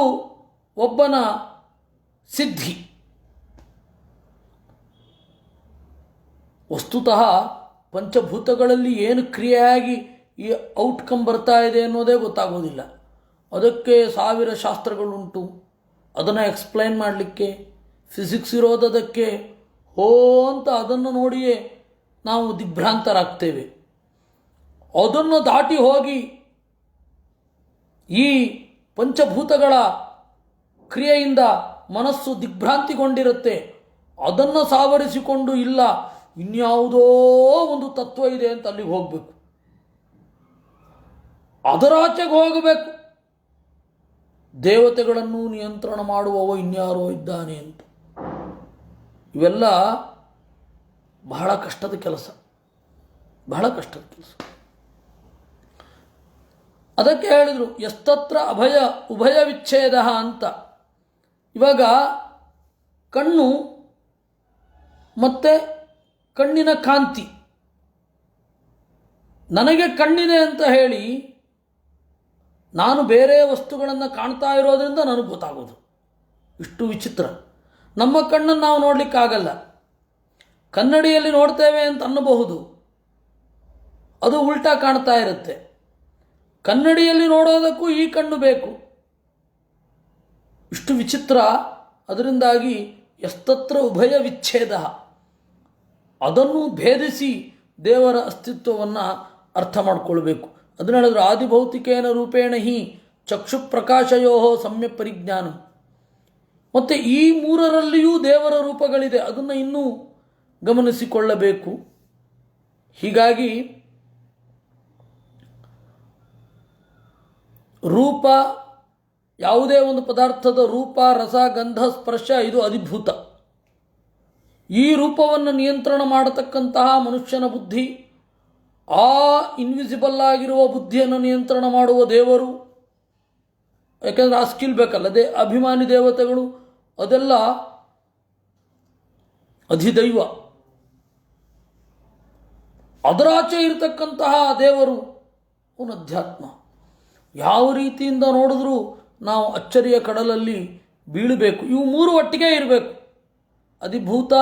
ಒಬ್ಬನ ಸಿದ್ಧಿ. ವಸ್ತುತಃ ಪಂಚಭೂತಗಳಲ್ಲಿ ಏನು ಕ್ರಿಯೆಯಾಗಿ ಈ ಔಟ್ಕಮ್ ಬರ್ತಾ ಇದೆ ಅನ್ನೋದೇ ಗೊತ್ತಾಗೋದಿಲ್ಲ. ಅದಕ್ಕೆ 1000 ಶಾಸ್ತ್ರಗಳುಂಟು. ಅದನ್ನು ಎಕ್ಸ್ಪ್ಲೈನ್ ಮಾಡಲಿಕ್ಕೆ ಫಿಸಿಕ್ಸ್ ಇರೋದಕ್ಕೆ ಅಂತ ಅದನ್ನು ನೋಡಿಯೇ ನಾವು ದಿಗ್ಭ್ರಾಂತರಾಗ್ತೇವೆ. ಅದನ್ನು ದಾಟಿ ಹೋಗಿ ಈ ಪಂಚಭೂತಗಳ ಕ್ರಿಯೆಯಿಂದ ಮನಸ್ಸು ದಿಗ್ಭ್ರಾಂತಿಗೊಂಡಿರುತ್ತೆ. ಅದನ್ನು ಸಾವರಿಸಿಕೊಂಡು ಇಲ್ಲ ಇನ್ಯಾವುದೋ ಒಂದು ತತ್ವ ಇದೆ ಅಂತ ಅಲ್ಲಿಗೆ ಹೋಗಬೇಕು, ಅದರಾಚೆಗೆ ಹೋಗಬೇಕು. ದೇವತೆಗಳನ್ನು ನಿಯಂತ್ರಣ ಮಾಡುವವ ಇನ್ಯಾರೋ ಇದ್ದಾನೆ ಅಂತ. ಇವೆಲ್ಲ ಬಹಳ ಕಷ್ಟದ ಕೆಲಸ, ಬಹಳ ಕಷ್ಟದ ಕೆಲಸ. ಅದಕ್ಕೆ ಹೇಳಿದರು ಎಸ್ತತ್ರ ಉಭಯ ವಿಚ್ಛೇದ ಅಂತ. ಇವಾಗ ಕಣ್ಣು ಮತ್ತು ಕಣ್ಣಿನ ಕಾಂತಿ, ನನಗೆ ಕಣ್ಣಿದೆ ಅಂತ ಹೇಳಿ ನಾನು ಬೇರೆ ವಸ್ತುಗಳನ್ನು ಕಾಣ್ತಾ ಇರೋದ್ರಿಂದ ನನಗೆ ಗೊತ್ತಾಗೋದು. ಇಷ್ಟು ವಿಚಿತ್ರ. ನಮ್ಮ ಕಣ್ಣನ್ನು ನಾವು ನೋಡಲಿಕ್ಕಾಗಲ್ಲ. ಕನ್ನಡಿಯಲ್ಲಿ ನೋಡ್ತೇವೆ ಅಂತ ಅನ್ನಬಹುದು, ಅದು ಉಲ್ಟಾ ಕಾಣ್ತಾ ಇರುತ್ತೆ. ಕನ್ನಡಿಯಲ್ಲಿ ನೋಡೋದಕ್ಕೂ ಈ ಕಣ್ಣು ಬೇಕು. ಇಷ್ಟು ವಿಚಿತ್ರ. ಅದರಿಂದಾಗಿ ಎಸ್ತತ್ರ ಉಭಯ ವಿಚ್ಛೇದ, ಅದನ್ನು ಭೇದಿಸಿ ದೇವರ ಅಸ್ತಿತ್ವವನ್ನು ಅರ್ಥ ಮಾಡಿಕೊಳ್ಬೇಕು. ಅದನ್ನು ಹೇಳಿದ್ರು ಆದಿಭೌತಿಕೇನ ರೂಪೇಣ ಹಿ ಚಕ್ಷು ಪ್ರಕಾಶಯೋ ಸಮ್ಯ ಪರಿಜ್ಞಾನ. ಮತ್ತು ಈ ಮೂರರಲ್ಲಿಯೂ ದೇವರ ರೂಪಗಳಿದೆ, ಅದನ್ನು ಇನ್ನೂ ಗಮನಿಸಿಕೊಳ್ಳಬೇಕು. ಹೀಗಾಗಿ ರೂಪ, ಯಾವುದೇ ಒಂದು ಪದಾರ್ಥದ ರೂಪ, ರಸ, ಗಂಧ, ಸ್ಪರ್ಶ ಇದು ಅಧಿಭೂತ. ಈ ರೂಪವನ್ನು ನಿಯಂತ್ರಣ ಮಾಡತಕ್ಕಂತಹ ಮನುಷ್ಯನ ಬುದ್ಧಿ, ಆ ಇನ್ವಿಸಿಬಲ್ ಆಗಿರುವ ಬುದ್ಧಿಯನ್ನು ನಿಯಂತ್ರಣ ಮಾಡುವ ದೇವರು. ಯಾಕೆಂದರೆ ಆ ಸ್ಕಿಲ್ ಬೇಕಲ್ಲ, ಅಭಿಮಾನಿ ದೇವತೆಗಳು ಅದೆಲ್ಲ ಅಧಿದೈವ. ಅದರಾಚೆ ಇರತಕ್ಕಂತಹ ದೇವರು ಅವನ ಅಧ್ಯಾತ್ಮ. ಯಾವ ರೀತಿಯಿಂದ ನೋಡಿದ್ರೂ ನಾವು ಅಚ್ಚರಿಯ ಕಡಲಲ್ಲಿ ಬೀಳಬೇಕು. ಇವು ಮೂರು ಒಟ್ಟಿಗೆ ಇರಬೇಕು. ಅಧಿಭೂತ,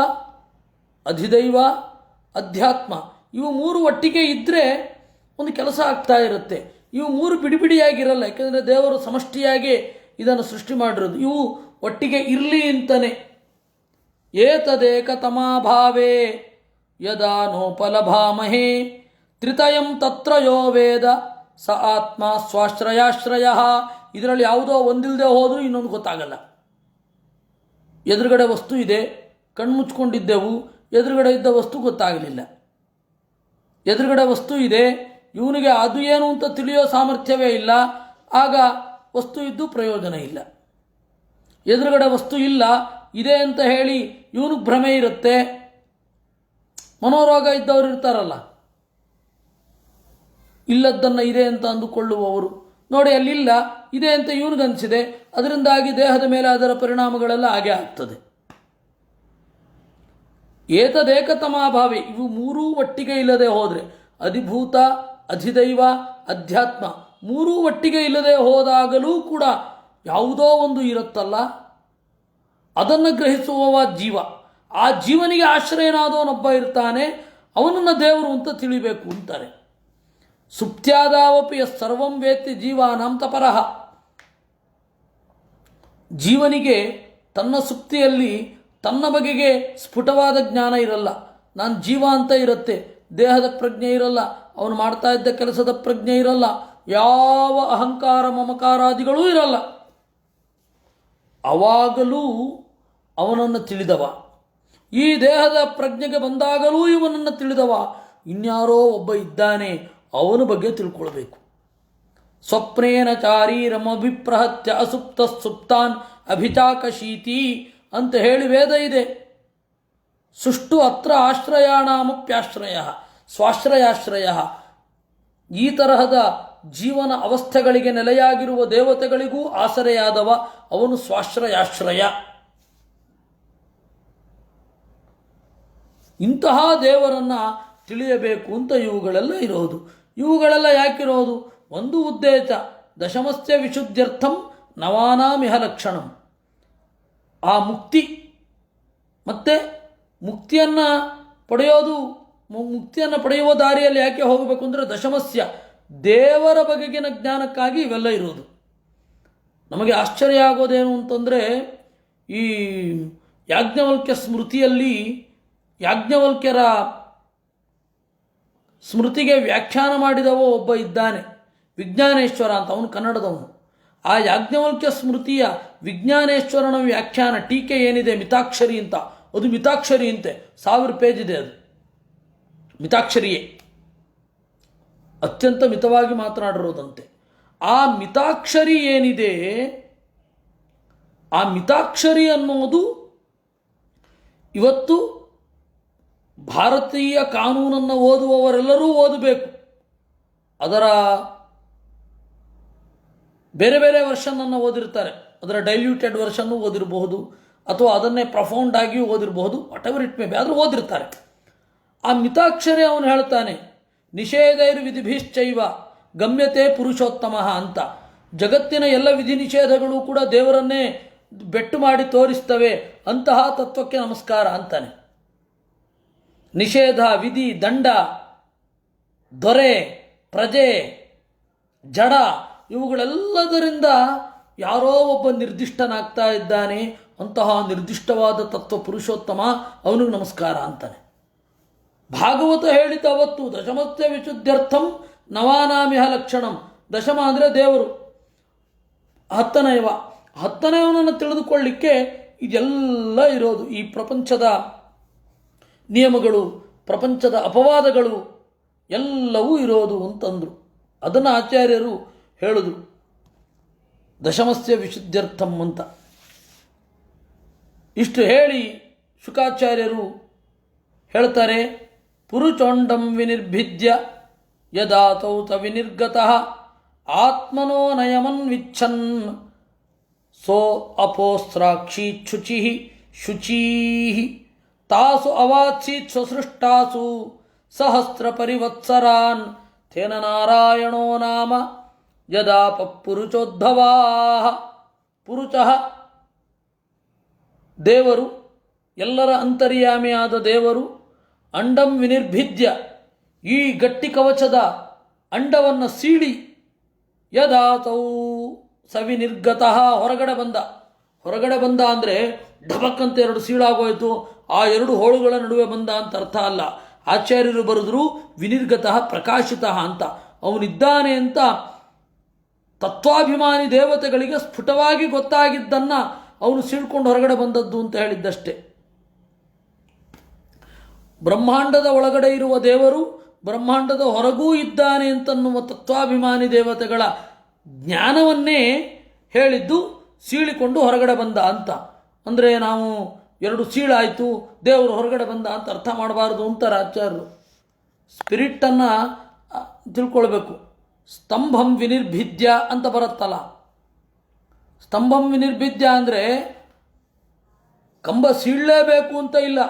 ಅಧಿದೈವ, ಅಧ್ಯಾತ್ಮ. ಇವು ಮೂರು ಒಟ್ಟಿಗೆ ಇದ್ದರೆ ಒಂದು ಕೆಲಸ ಆಗ್ತಾ ಇರುತ್ತೆ. ಇವು ಮೂರು ಬಿಡಿಬಿಡಿಯಾಗಿರಲ್ಲ, ಯಾಕೆಂದರೆ ದೇವರು ಸಮಷ್ಟಿಯಾಗಿ ಇದನ್ನು ಸೃಷ್ಟಿ ಮಾಡಿರೋದು. ಇವು ಒಟ್ಟಿಗೆ ಇರಲಿ ಅಂತಲೇ. ಏತದೇಕತಮಾಭಾವೇ ಯದಾ ನೋಪಲಭಾಮಹೇ ತ್ರಿತಯಂ ತತ್ರ ಯೋ ವೇದ ಸ ಆತ್ಮ ಸ್ವಾಶ್ರಯಾಶ್ರಯ. ಇದರಲ್ಲಿ ಯಾವುದೋ ಒಂದಿಲ್ಲದೆ ಹೋದರೂ ಇನ್ನೊಂದು ಗೊತ್ತಾಗಲ್ಲ. ಎದುರುಗಡೆ ವಸ್ತು ಇದೆ, ಕಣ್ಮುಚ್ಕೊಂಡಿದ್ದೆವು, ಎದುರುಗಡೆ ಇದ್ದ ವಸ್ತು ಗೊತ್ತಾಗಲಿಲ್ಲ. ಎದುರುಗಡೆ ವಸ್ತು ಇದೆ, ಇವನಿಗೆ ಅದು ಏನು ಅಂತ ತಿಳಿಯೋ ಸಾಮರ್ಥ್ಯವೇ ಇಲ್ಲ, ಆಗ ವಸ್ತು ಇದ್ದು ಪ್ರಯೋಜನ ಇಲ್ಲ. ಎದುರುಗಡೆ ವಸ್ತು ಇಲ್ಲ, ಇದೆ ಅಂತ ಹೇಳಿ ಇವನಿಗೆ ಭ್ರಮೆ ಇರುತ್ತೆ. ಮನೋರೋಗ ಇದ್ದವರು ಇರ್ತಾರಲ್ಲ, ಇಲ್ಲದ್ದನ್ನು ಇದೆ ಅಂತ ಅಂದುಕೊಳ್ಳುವವರು. ನೋಡಿ, ಅಲ್ಲಿಲ್ಲ, ಇದೆ ಅಂತ ಇವನಿಗನ್ಸಿದೆ, ಅದರಿಂದಾಗಿ ದೇಹದ ಮೇಲೆ ಅದರ ಪರಿಣಾಮಗಳೆಲ್ಲ ಹಾಗೆ ಆಗ್ತದೆ. ಏತದೇಕತಮಾಭಾವಿ, ಇವು ಮೂರೂ ಒಟ್ಟಿಗೆ ಇಲ್ಲದೆ ಹೋದರೆ, ಅಧಿಭೂತ, ಅಧಿದೈವ, ಅಧ್ಯಾತ್ಮ ಮೂರೂ ಒಟ್ಟಿಗೆ ಇಲ್ಲದೆ ಹೋದಾಗಲೂ ಕೂಡ ಯಾವುದೋ ಒಂದು ಇರುತ್ತಲ್ಲ, ಅದನ್ನು ಗ್ರಹಿಸುವವ ಜೀವ. ಆ ಜೀವನಿಗೆ ಆಶ್ರಯನಾದವನೊಬ್ಬ ಇರ್ತಾನೆ, ಅವನನ್ನು ದೇವರು ಅಂತ ತಿಳಿಬೇಕು ಅಂತಾರೆ. ಸುಪ್ತ್ಯಾದಾವಪಿ ಸರ್ವಂ ವೇತ್ತಿ ಜೀವಾನಾಂ ತಪರಃ. ಜೀವನಿಗೆ ತನ್ನ ಸುಪ್ತಿಯಲ್ಲಿ ತನ್ನ ಬಗೆಗೆ ಸ್ಫುಟವಾದ ಜ್ಞಾನ ಇರಲ್ಲ. ನಾನು ಜೀವ ಅಂತ ಇರುತ್ತೆ, ದೇಹದ ಪ್ರಜ್ಞೆ ಇರಲ್ಲ, ಅವನು ಮಾಡ್ತಾ ಇದ್ದ ಕೆಲಸದ ಪ್ರಜ್ಞೆ ಇರಲ್ಲ, ಯಾವ ಅಹಂಕಾರ ಮಮಕಾರಾದಿಗಳೂ ಇರಲ್ಲ. ಅವಾಗಲೂ ಅವನನ್ನು ತಿಳಿದವ, ಈ ದೇಹದ ಪ್ರಜ್ಞೆಗೆ ಬಂದಾಗಲೂ ಇವನನ್ನು ತಿಳಿದವ ಇನ್ಯಾರೋ ಒಬ್ಬ ಇದ್ದಾನೆ, ಅವನ ಬಗ್ಗೆ ತಿಳ್ಕೊಳ್ಬೇಕು. ಸ್ವಪ್ನೇನ ಚಾರೀರಮಭಿಪ್ರಹತ್ಯ ಅಸುಪ್ತ ಸುಪ್ತಾನ್ ಅಭಿಚಾಕಶೀತಿ ಅಂತ ಹೇಳಿ ವೇದ ಇದೆ. ಸುಷ್ಟು ಅತ್ರ ಆಶ್ರಯಾಣಾಮಪ್ಯಾಶ್ರಯ ಸ್ವಾಶ್ರಯಾಶ್ರಯ. ಈ ತರಹದ ಜೀವನ ಅವಸ್ಥೆಗಳಿಗೆ ನೆಲೆಯಾಗಿರುವ ದೇವತೆಗಳಿಗೂ ಆಸರೆಯಾದವ ಅವನು ಸ್ವಾಶ್ರಯಾಶ್ರಯ. ಇಂತಹ ದೇವರನ್ನು ತಿಳಿಯಬೇಕು ಅಂತ ಇವುಗಳೆಲ್ಲ ಇರೋದು. ಇವುಗಳೆಲ್ಲ ಯಾಕಿರೋದು? ಒಂದು ಉದ್ದೇಶ, ದಶಮಸ್ಯ ವಿಶುದ್ಧ್ಯರ್ಥಂ ನವಾನಾಮಿಹ ಲಕ್ಷಣಂ. ಆ ಮುಕ್ತಿ ಮತ್ತು ಮುಕ್ತಿಯನ್ನು ಪಡೆಯುವ ದಾರಿಯಲ್ಲಿ ಯಾಕೆ ಹೋಗಬೇಕು ಅಂದರೆ ದಶಮಸ್ಯ ದೇವರ ಬಗೆಗಿನ ಜ್ಞಾನಕ್ಕಾಗಿ ಇವೆಲ್ಲ ಇರೋದು. ನಮಗೆ ಆಶ್ಚರ್ಯ ಆಗೋದೇನು ಅಂತಂದರೆ, ಈ ಯಾಜ್ಞವಲ್ಕ್ಯ ಸ್ಮೃತಿಯಲ್ಲಿ ಯಾಜ್ಞವಲ್ಕ್ಯರ ಸ್ಮೃತಿಗೆ ವ್ಯಾಖ್ಯಾನ ಮಾಡಿದವ ಒಬ್ಬ ಇದ್ದಾನೆ, ವಿಜ್ಞಾನೇಶ್ವರ ಅಂತ. ಅವನು ಕನ್ನಡದವನು. ಆ ಯಾಜ್ಞವಲ್ಕ್ಯ ಸ್ಮೃತಿಯ ವಿಜ್ಞಾನೇಶ್ವರನ ವ್ಯಾಖ್ಯಾನ ಟೀಕೆ ಏನಿದೆ ಮಿತಾಕ್ಷರಿ ಅಂತ, ಅದು ಮಿತಾಕ್ಷರಿ ಅಂತೆ, 1000 ಪೇಜ್ ಇದೆ. ಅದು ಮಿತಾಕ್ಷರಿಯೇ, ಅತ್ಯಂತ ಮಿತವಾಗಿ ಮಾತನಾಡಿರೋದಂತೆ. ಆ ಮಿತಾಕ್ಷರಿ ಏನಿದೆ, ಆ ಮಿತಾಕ್ಷರಿ ಅನ್ನೋದು ಇವತ್ತು ಭಾರತೀಯ ಕಾನೂನನ್ನು ಓದುವವರೆಲ್ಲರೂ ಓದಬೇಕು. ಅದರ ಬೇರೆ ಬೇರೆ ವರ್ಷನನ್ನು ಓದಿರ್ತಾರೆ, ಅದರ ಡೈಲ್ಯೂಟೆಡ್ ವರ್ಷನ್ನು ಓದಿರಬಹುದು, ಅಥವಾ ಅದನ್ನೇ ಪ್ರಫೌಂಡ್ ಆಗಿ ಓದಿರಬಹುದು, whatever it may be, ಆದರೂ ಓದಿರ್ತಾರೆ. ಆ ಮಿತಾಕ್ಷರಿ ಅವನು ಹೇಳ್ತಾನೆ, ನಿಷೇಧೈರ್ವಿಧಿಭಿಶ್ಚೈವ ಗಮ್ಯತೆ ಪುರುಷೋತ್ತಮ ಅಂತ. ಜಗತ್ತಿನ ಎಲ್ಲ ವಿಧಿ ನಿಷೇಧಗಳು ಕೂಡ ದೇವರನ್ನೇ ಬೆಟ್ಟು ಮಾಡಿ ತೋರಿಸ್ತವೆ, ಅಂತಹ ತತ್ವಕ್ಕೆ ನಮಸ್ಕಾರ ಅಂತಾನೆ. ನಿಷೇಧ, ವಿಧಿ, ದಂಡ, ದೊರೆ, ಪ್ರಜೆ, ಜಡ ಇವುಗಳೆಲ್ಲದರಿಂದ ಯಾರೋ ಒಬ್ಬ ನಿರ್ದಿಷ್ಟನಾಗ್ತಾ ಇದ್ದಾನೆ, ಅಂತಹ ನಿರ್ದಿಷ್ಟವಾದ ತತ್ವ ಪುರುಷೋತ್ತಮ, ಅವನಿಗೆ ನಮಸ್ಕಾರ ಅಂತಾನೆ. ಭಾಗವತ ಹೇಳಿದ ಅವತ್ತು ದಶಮಸ್ಯ ವಿಶುದ್ಧ್ಯರ್ಥಂ ನವಾನಾಮಿಹ ಲಕ್ಷಣಂ. ದಶಮ ಅಂದರೆ ದೇವರು, ಹತ್ತನೆಯವನನ್ನು ತಿಳಿದುಕೊಳ್ಳಿಕ್ಕೆ ಇದೆಲ್ಲ ಇರೋದು ಈ ಪ್ರಪಂಚದ ನಿಯಮಗಳು, ಪ್ರಪಂಚದ ಅಪವಾದಗಳು ಎಲ್ಲವೂ ಇರೋದು ಅಂತಂದರು. ಅದನ್ನು ಆಚಾರ್ಯರು ಹೇಳಿದ್ರು, ದಶಮಸ್ಯ ವಿಶುದ್ಧ್ಯರ್ಥಂ ಅಂತ. ಇಷ್ಟು ಹೇಳಿ ಶುಕಾಚಾರ್ಯರು ಹೇಳ್ತಾರೆ, ಪುರುಚೋಂಡಂ ವಿನಿರ್ಭಿದ್ಯ ಯದಾತೌ ತ ವಿನಿರ್ಗತಃ ಆತ್ಮನೋ ನಯಮನ್ವಿಚ್ಛನ್ ಸೋ ಅಪೋಸ್ತ್ರಾಕ್ಷಿ ಶುಚೀ ತಾಸು ಅವಾತ್ಸೀತ್ ಸ್ವಸೃಷ್ಟಾಸು ಸಹಸ್ರ ಪರಿವತ್ಸರಾನ್ ತೇನ ನಾರಾಯಣೋ ನಾಮ ಯದಾ ಪುರುಚೋದ್ಭವಾ. ಪುರುಚಃ ದೇವರು, ಎಲ್ಲರ ಅಂತರ್ಯಾಮಿಯಾದ ದೇವರು. ಅಂಡಂ ವಿನಿರ್ಭಿದ್ಯ, ಈ ಗಟ್ಟಿ ಕವಚದ ಅಂಡವನ್ನು ಸೀಳಿ, ಯದಾತೌ ಸವಿನಿರ್ಗತಃ, ಹೊರಗಡೆ ಬಂದ ಅಂದರೆ ಢಬಕ್ಕಂತ ಎರಡು ಸೀಳಾಗೋಯ್ತು, ಆ ಎರಡು ಹೋಳುಗಳ ನಡುವೆ ಬಂದ ಅಂತ ಅರ್ಥ ಅಲ್ಲ. ಆಚಾರ್ಯರು ಬರೆದ್ರು ವಿನಿರ್ಗತಃ ಪ್ರಕಾಶಿತಃ ಅಂತ. ಅವನಿದ್ದಾನೆ ಅಂತ ತತ್ವಾಭಿಮಾನಿ ದೇವತೆಗಳಿಗೆ ಸ್ಫುಟವಾಗಿ ಗೊತ್ತಾಗಿದ್ದನ್ನು ಅವನು ಸೀಳ್ಕೊಂಡು ಹೊರಗಡೆ ಬಂದದ್ದು ಅಂತ ಹೇಳಿದ್ದಷ್ಟೇ. ಬ್ರಹ್ಮಾಂಡದ ಒಳಗಡೆ ಇರುವ ದೇವರು ಬ್ರಹ್ಮಾಂಡದ ಹೊರಗೂ ಇದ್ದಾನೆ ಅಂತನ್ನುವ ತತ್ವಾಭಿಮಾನಿ ದೇವತೆಗಳ ಜ್ಞಾನವನ್ನೇ ಹೇಳಿದ್ದು ಸೀಳಿಕೊಂಡು ಹೊರಗಡೆ ಬಂದ ಅಂತ. ಅಂದರೆ ನಾವು ಎರಡು ಸೀಳಾಯಿತು, ದೇವರು ಹೊರಗಡೆ ಬಂದ ಅಂತ ಅರ್ಥ ಮಾಡಬಾರ್ದು ಅಂತಾರೆ ಆಚಾರ್ಯರು. ಸ್ಪಿರಿಟನ್ನು ತಿಳ್ಕೊಳ್ಬೇಕು. ಸ್ತಂಭಂ ವಿನಿರ್ಭಿದ್ಯ ಅಂತ ಬರುತ್ತಲ್ಲ, ಸ್ತಂಭಂ ವಿನಿರ್ಭಿದ್ಯ ಅಂದರೆ ಕಂಬ ಸೀಳಲೇಬೇಕು ಅಂತ ಇಲ್ಲ.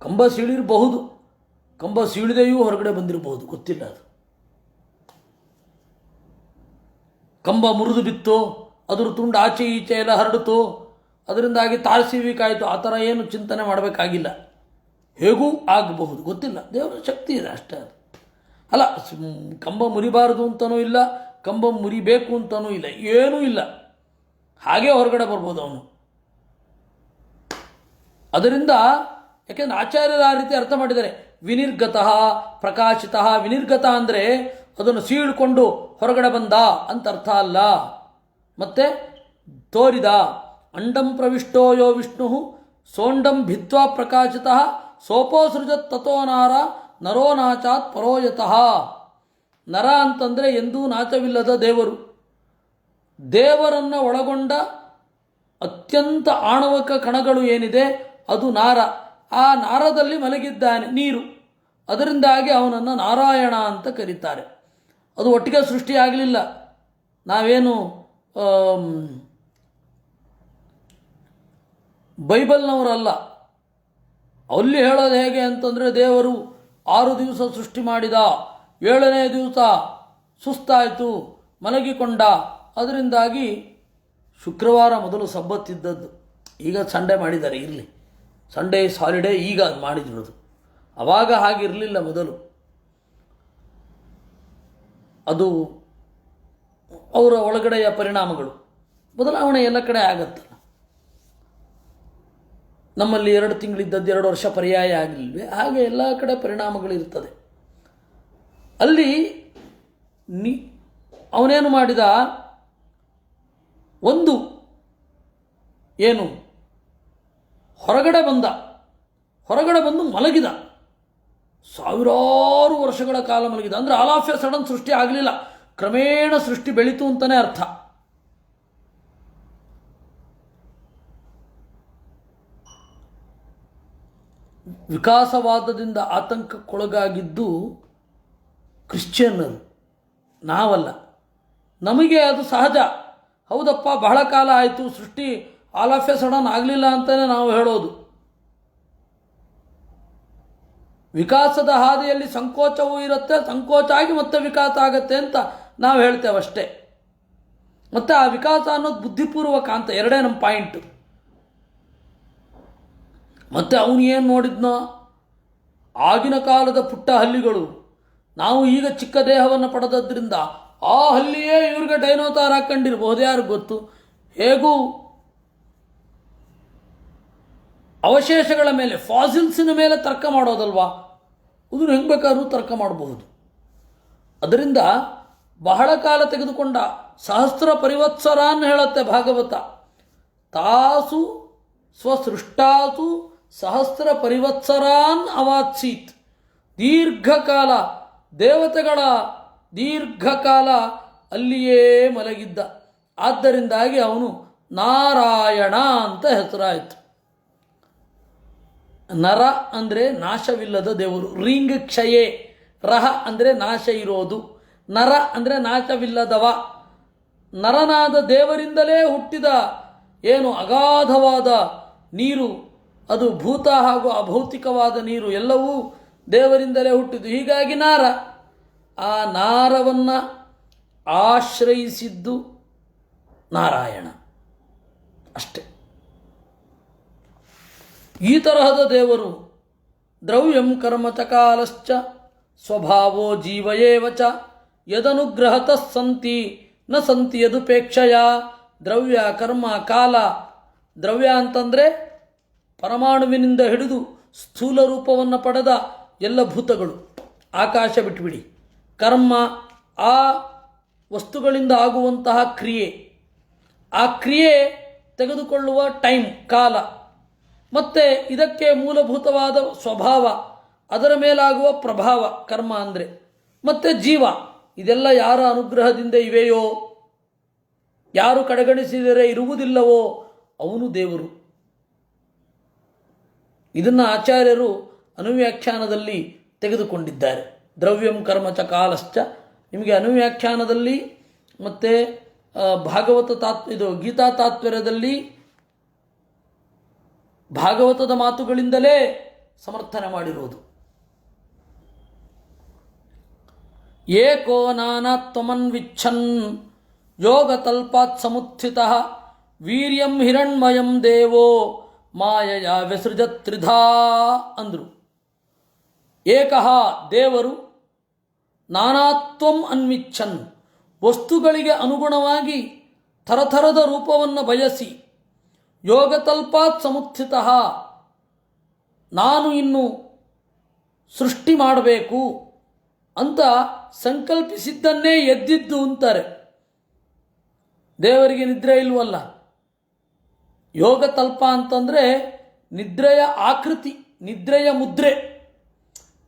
ಕಂಬ ಸೀಳಿರಬಹುದು, ಕಂಬ ಸೀಳಿದೆಯೂ ಹೊರಗಡೆ ಬಂದಿರಬಹುದು, ಗೊತ್ತಿಲ್ಲ. ಅದು ಕಂಬ ಮುರಿದು ಬಿತ್ತು, ಅದರ ತುಂಡು ಆಚೆ ಈಚೆ ಎಲ್ಲ ಹರಡಿತು, ಅದರಿಂದಾಗಿ ತಾರಸಿವಿಕಾಯಿತು, ಆ ಥರ ಏನು ಚಿಂತನೆ ಮಾಡಬೇಕಾಗಿಲ್ಲ. ಹೇಗೂ ಆಗಬಹುದು, ಗೊತ್ತಿಲ್ಲ. ದೇವರ ಶಕ್ತಿ ಇದೆ ಅಷ್ಟೇ. ಅದು ಅಲ್ಲ, ಕಂಬ ಮುರಿಬಾರದು ಅಂತನೂ ಇಲ್ಲ, ಕಂಬ ಮುರಿಬೇಕು ಅಂತನೂ ಇಲ್ಲ, ಏನೂ ಇಲ್ಲ. ಹಾಗೇ ಹೊರಗಡೆ ಬರ್ಬೋದು ಅವನು. ಅದರಿಂದ ಯಾಕೆಂದರೆ ಆಚಾರ್ಯರು ಆ ರೀತಿ ಅರ್ಥ ಮಾಡಿದ್ದಾರೆ. ವಿನಿರ್ಗತಃ ಪ್ರಕಾಶಿತಃ. ವಿನಿರ್ಗತ ಅಂದರೆ ಅದನ್ನು ಸೀಳ್ಕೊಂಡು ಹೊರಗಡೆ ಬಂದ ಅಂತ ಅರ್ಥ ಅಲ್ಲ. ಮತ್ತೆ ತೋರಿದ. ಅಂಡಂ ಪ್ರವಿಷ್ಟೋ ಯೋ ವಿಷ್ಣು ಸೋಂಡಂ ಭಿತ್ವಾ ಪ್ರಕಾಶಿತಃ ಸೋಪೋಸೃಜತ್ ತಥೋ ನರೋ ನಾಚಾತ್ ಪರೋಯತಃ. ನರ ಅಂತಂದರೆ ಎಂದೂ ನಾಚವಿಲ್ಲದ ದೇವರು. ದೇವರನ್ನು ಒಳಗೊಂಡ ಅತ್ಯಂತ ಆಣವಕ ಕಣಗಳು ಏನಿದೆ ಅದು ನಾರ. ಆ ನಾರದಲ್ಲಿ ಮಲಗಿದ್ದಾನೆ ನೀರು. ಅದರಿಂದಾಗಿ ಅವನನ್ನು ನಾರಾಯಣ ಅಂತ ಕರೀತಾರೆ. ಅದು ಒಟ್ಟಿಗೆ ಸೃಷ್ಟಿಯಾಗಲಿಲ್ಲ. ನಾವೇನು ಬೈಬಲ್ನವರಲ್ಲ. ಅಲ್ಲಿ ಹೇಳೋದು ಹೇಗೆ ಅಂತಂದರೆ, ದೇವರು 6 ದಿವಸ ಸೃಷ್ಟಿ ಮಾಡಿದ, 7ನೇ ದಿವಸ ಸುಸ್ತಾಯಿತು, ಮಲಗಿಕೊಂಡ. ಅದರಿಂದಾಗಿ ಶುಕ್ರವಾರ ಮೊದಲು ಸಬ್ಬತ್ತಿದ್ದದ್ದು. ಈಗ ಸಂಡೇ ಮಾಡಿದ್ದಾರೆ, ಇರಲಿ, ಸಂಡೇ ಇಸ್ ಹಾಲಿಡೇ ಈಗ ಮಾಡಿದಿರೋದು. ಆವಾಗ ಹಾಗಿರಲಿಲ್ಲ ಮೊದಲು. ಅದು ಅವರ ಒಳಗಡೆಯ ಪರಿಣಾಮಗಳು. ಬದಲಾವಣೆ ಎಲ್ಲ ಕಡೆ ಆಗತ್ತಲ್ಲ. ನಮ್ಮಲ್ಲಿ 2 ತಿಂಗಳಿದ್ದದ್ದು 2 ವರ್ಷ ಪರ್ಯಾಯ ಆಗಲಿಲ್ವೇ? ಹಾಗೆ ಎಲ್ಲ ಕಡೆ ಪರಿಣಾಮಗಳಿರ್ತದೆ. ಅಲ್ಲಿ ಅವನೇನು ಮಾಡಿದ, ಒಂದು ಏನು ಹೊರಗಡೆ ಬಂದು ಮಲಗಿದ. 1000 ವರ್ಷಗಳ ಕಾಲ ಮಲಗಿದ. ಅಂದರೆ ಆಲ್ ಆಫ್ ಎ ಸಡನ್ ಸೃಷ್ಟಿ ಆಗಲಿಲ್ಲ, ಕ್ರಮೇಣ ಸೃಷ್ಟಿ ಬೆಳೀತು ಅಂತಲೇ ಅರ್ಥ. ವಿಕಾಸವಾದದಿಂದ ಆತಂಕಕ್ಕೊಳಗಾಗಿದ್ದು ಕ್ರಿಶ್ಚಿಯನ್ನರು, ನಾವಲ್ಲ. ನಮಗೆ ಅದು ಸಹಜ. ಹೌದಪ್ಪ, ಬಹಳ ಕಾಲ ಆಯಿತು, ಸೃಷ್ಟಿ ಆಲ್ ಆಫ್ ಎ ಸಡನ್ ಆಗಲಿಲ್ಲ ಅಂತಲೇ ನಾವು ಹೇಳೋದು. ವಿಕಾಸದ ಹಾದಿಯಲ್ಲಿ ಸಂಕೋಚವೂ ಇರುತ್ತೆ, ಸಂಕೋಚ ಆಗಿ ಮತ್ತೆ ವಿಕಾಸ ಆಗತ್ತೆ ಅಂತ ನಾವು ಹೇಳ್ತೇವಷ್ಟೇ. ಮತ್ತು ಆ ವಿಕಾಸ ಅನ್ನೋದು ಬುದ್ಧಿಪೂರ್ವಕ ಅಂತ. ಎರಡೇ ನಮ್ಮ ಪಾಯಿಂಟು. ಮತ್ತು ಅವನು ಏನು ನೋಡಿದ್ನೋ, ಆಗಿನ ಕಾಲದ ಪುಟ್ಟ ಹಲ್ಲಿಗಳು, ನಾವು ಈಗ ಚಿಕ್ಕ ದೇಹವನ್ನು ಪಡೆದದ್ರಿಂದ ಆ ಹಲ್ಲಿಯೇ ಇವ್ರಿಗೆ ಡೈನೋಸಾರ್ ಹಾಕ್ಕೊಂಡಿರ್ಬೋದು, ಯಾರಿಗೂ ಗೊತ್ತು. ಹೇಗೂ ಅವಶೇಷಗಳ ಮೇಲೆ, ಫಾಸಿಲ್ಸಿನ ಮೇಲೆ ತರ್ಕ ಮಾಡೋದಲ್ವಾ, ಅದನ್ನು ಹೆಂಗೆ ಬೇಕಾದ್ರೂ ತರ್ಕ ಮಾಡಬಹುದು. ಅದರಿಂದ ಬಹಳ ಕಾಲ ತೆಗೆದುಕೊಂಡ ಸಹಸ್ರ ಪರಿವತ್ಸರಾನ್ ಹೇಳುತ್ತೆ ಭಾಗವತ. ತಾಸು ಸ್ವಸೃಷ್ಟಾಸು ಸಹಸ್ರ ಪರಿವತ್ಸರಾನ್ ಅವಾತ್ಸೀತ್. ದೀರ್ಘಕಾಲ, ದೇವತೆಗಳ ದೀರ್ಘಕಾಲ ಅಲ್ಲಿಯೇ ಮಲಗಿದ್ದ. ಆದ್ದರಿಂದಾಗಿ ಅವನು ನಾರಾಯಣ ಅಂತ ಹೆಸರಾಯಿತು. ನರ ಅಂದರೆ ನಾಶವಿಲ್ಲದ ದೇವರು. ರಿಂಗ್ ಕ್ಷಯೇ, ರಹ ಅಂದರೆ ನಾಶ ಇರೋದು, ನರ ಅಂದರೆ ನಾಶವಿಲ್ಲದವ. ನರನಾದ ದೇವರಿಂದಲೇ ಹುಟ್ಟಿದ ಏನು ಅಗಾಧವಾದ ನೀರು, ಅದು ಭೂತ ಹಾಗೂ ಅಭೌತಿಕವಾದ ನೀರು ಎಲ್ಲವೂ ದೇವರಿಂದಲೇ ಹುಟ್ಟಿದ್ದು. ಹೀಗಾಗಿ ನಾರ, ಆ ನಾರವನ್ನು ಆಶ್ರಯಿಸಿದ್ದು ನಾರಾಯಣ ಅಷ್ಟೆ. ಈ ತರಹದ ದೇವರು ದ್ರವ್ಯಂ ಕರ್ಮ ಚ ಕಾಲಶ್ಚ ಸ್ವಭಾವೋ ಜೀವಯೇವ ಚ ಯದನುಗ್ರಹತಃ ಸಂತಿ ನ ಸಂತಿ ಯದುಪೇಕ್ಷಯ. ದ್ರವ್ಯ, ಕರ್ಮ, ಕಾಲ. ದ್ರವ್ಯ ಅಂತಂದರೆ ಪರಮಾಣುವಿನಿಂದ ಹಿಡಿದು ಸ್ಥೂಲ ರೂಪವನ್ನು ಪಡೆದ ಎಲ್ಲ ಭೂತಗಳು, ಆಕಾಶ ಬಿಟ್ಟುಬಿಡಿ. ಕರ್ಮ, ಆ ವಸ್ತುಗಳಿಂದ ಆಗುವಂತಹ ಕ್ರಿಯೆ, ಆ ಕ್ರಿಯೆ ತೆಗೆದುಕೊಳ್ಳುವ ಟೈಮ್, ಕಾಲ, ಮತ್ತು ಇದಕ್ಕೆ ಮೂಲಭೂತವಾದ ಸ್ವಭಾವ, ಅದರ ಮೇಲಾಗುವ ಪ್ರಭಾವ ಕರ್ಮ ಅಂದರೆ, ಮತ್ತು ಜೀವ. ಇದೆಲ್ಲ ಯಾರ ಅನುಗ್ರಹದಿಂದ ಇವೆಯೋ, ಯಾರು ಕಡೆಗಣಿಸಿದರೆ ಇರುವುದಿಲ್ಲವೋ ಅವನು ದೇವರು. ಇದನ್ನು ಆಚಾರ್ಯರು ಅನುವ್ಯಾಖ್ಯಾನದಲ್ಲಿ ತೆಗೆದುಕೊಂಡಿದ್ದಾರೆ. ದ್ರವ್ಯಂ ಕರ್ಮ ಚ ಕಾಲಶ್ಚ. ನಿಮಗೆ ಅನುವ್ಯಾಖ್ಯಾನದಲ್ಲಿ ಮತ್ತು ಭಾಗವತ ಇದು ಗೀತಾ ತಾತ್ಪರ್ಯದಲ್ಲಿ ಭಾಗವತದ ಮಾತುಗಳಿಂದಲೇ ಸಮರ್ಥನೆ ಮಾಡಿರುವುದು. ಏಕೋ ನಾನಾತ್ವಮನ್ವಿಚ್ಛನ್ ಯೋಗತಲ್ಪಾತ್ ಸಮುತ್ಥಿತಃ ವೀರ್ಯಂ ಹಿರಣ್ಮಯಂ ದೇವೋ ಮಾಯಯ ವ್ಯಸೃಜತ್ ತ್ರಿಧಾ ಅಂದರು. ಏಕಃ ದೇವರು, ನಾನಾತ್ವಂ ಅನ್ವಿಚ್ಛನ್, ವಸ್ತುಗಳಿಗೆ ಅನುಗುಣವಾಗಿ ಥರಥರದ ರೂಪವನ್ನು ಬಯಸಿ, ಯೋಗತಲ್ಪಾತ್ ಸಮುತ್ಥಿತಃ, ನಾನು ಇನ್ನು ಸೃಷ್ಟಿ ಮಾಡಬೇಕು ಅಂತ ಸಂಕಲ್ಪಿಸಿದ್ದನ್ನೇ ಎದ್ದಿದ್ದು ಅಂತಾರೆ. ದೇವರಿಗೆ ನಿದ್ರೆ ಇಲ್ವಲ್ಲ. ಯೋಗತಲ್ಪ ಅಂತಂದರೆ ನಿದ್ರೆಯ ಆಕೃತಿ, ನಿದ್ರೆಯ ಮುದ್ರೆ,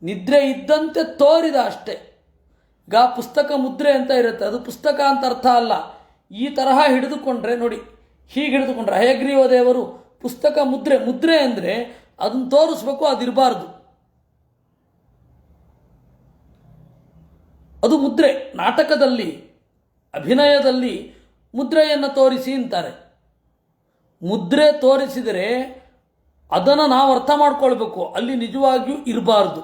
ನಿದ್ರೆ ಇದ್ದಂತೆ ತೋರಿದ ಅಷ್ಟೇ. ಈಗ ಪುಸ್ತಕ ಮುದ್ರೆ ಅಂತ ಇರುತ್ತೆ, ಅದು ಪುಸ್ತಕ ಅಂತ ಅರ್ಥ ಅಲ್ಲ. ಈ ತರಹ ಹಿಡಿದುಕೊಂಡ್ರೆ ನೋಡಿ, ಹೀಗೆ ಹಿಡಿದುಕೊಂಡ್ರೆ ಹಯಗ್ರೀವ ದೇವರು ಪುಸ್ತಕ ಮುದ್ರೆ, ಮುದ್ರೆ ಅಂದರೆ ಅದನ್ನು ತೋರಿಸ್ಬೇಕು, ಅದಿರಬಾರ್ದು, ಅದು ಮುದ್ರೆ. ನಾಟಕದಲ್ಲಿ, ಅಭಿನಯದಲ್ಲಿ ಮುದ್ರೆಯನ್ನು ತೋರಿಸಿ ಅಂತಾರೆ. ಮುದ್ರೆ ತೋರಿಸಿದರೆ ಅದನ್ನು ನಾವು ಅರ್ಥ ಮಾಡ್ಕೊಳ್ಬೇಕು, ಅಲ್ಲಿ ನಿಜವಾಗಿಯೂ ಇರಬಾರ್ದು.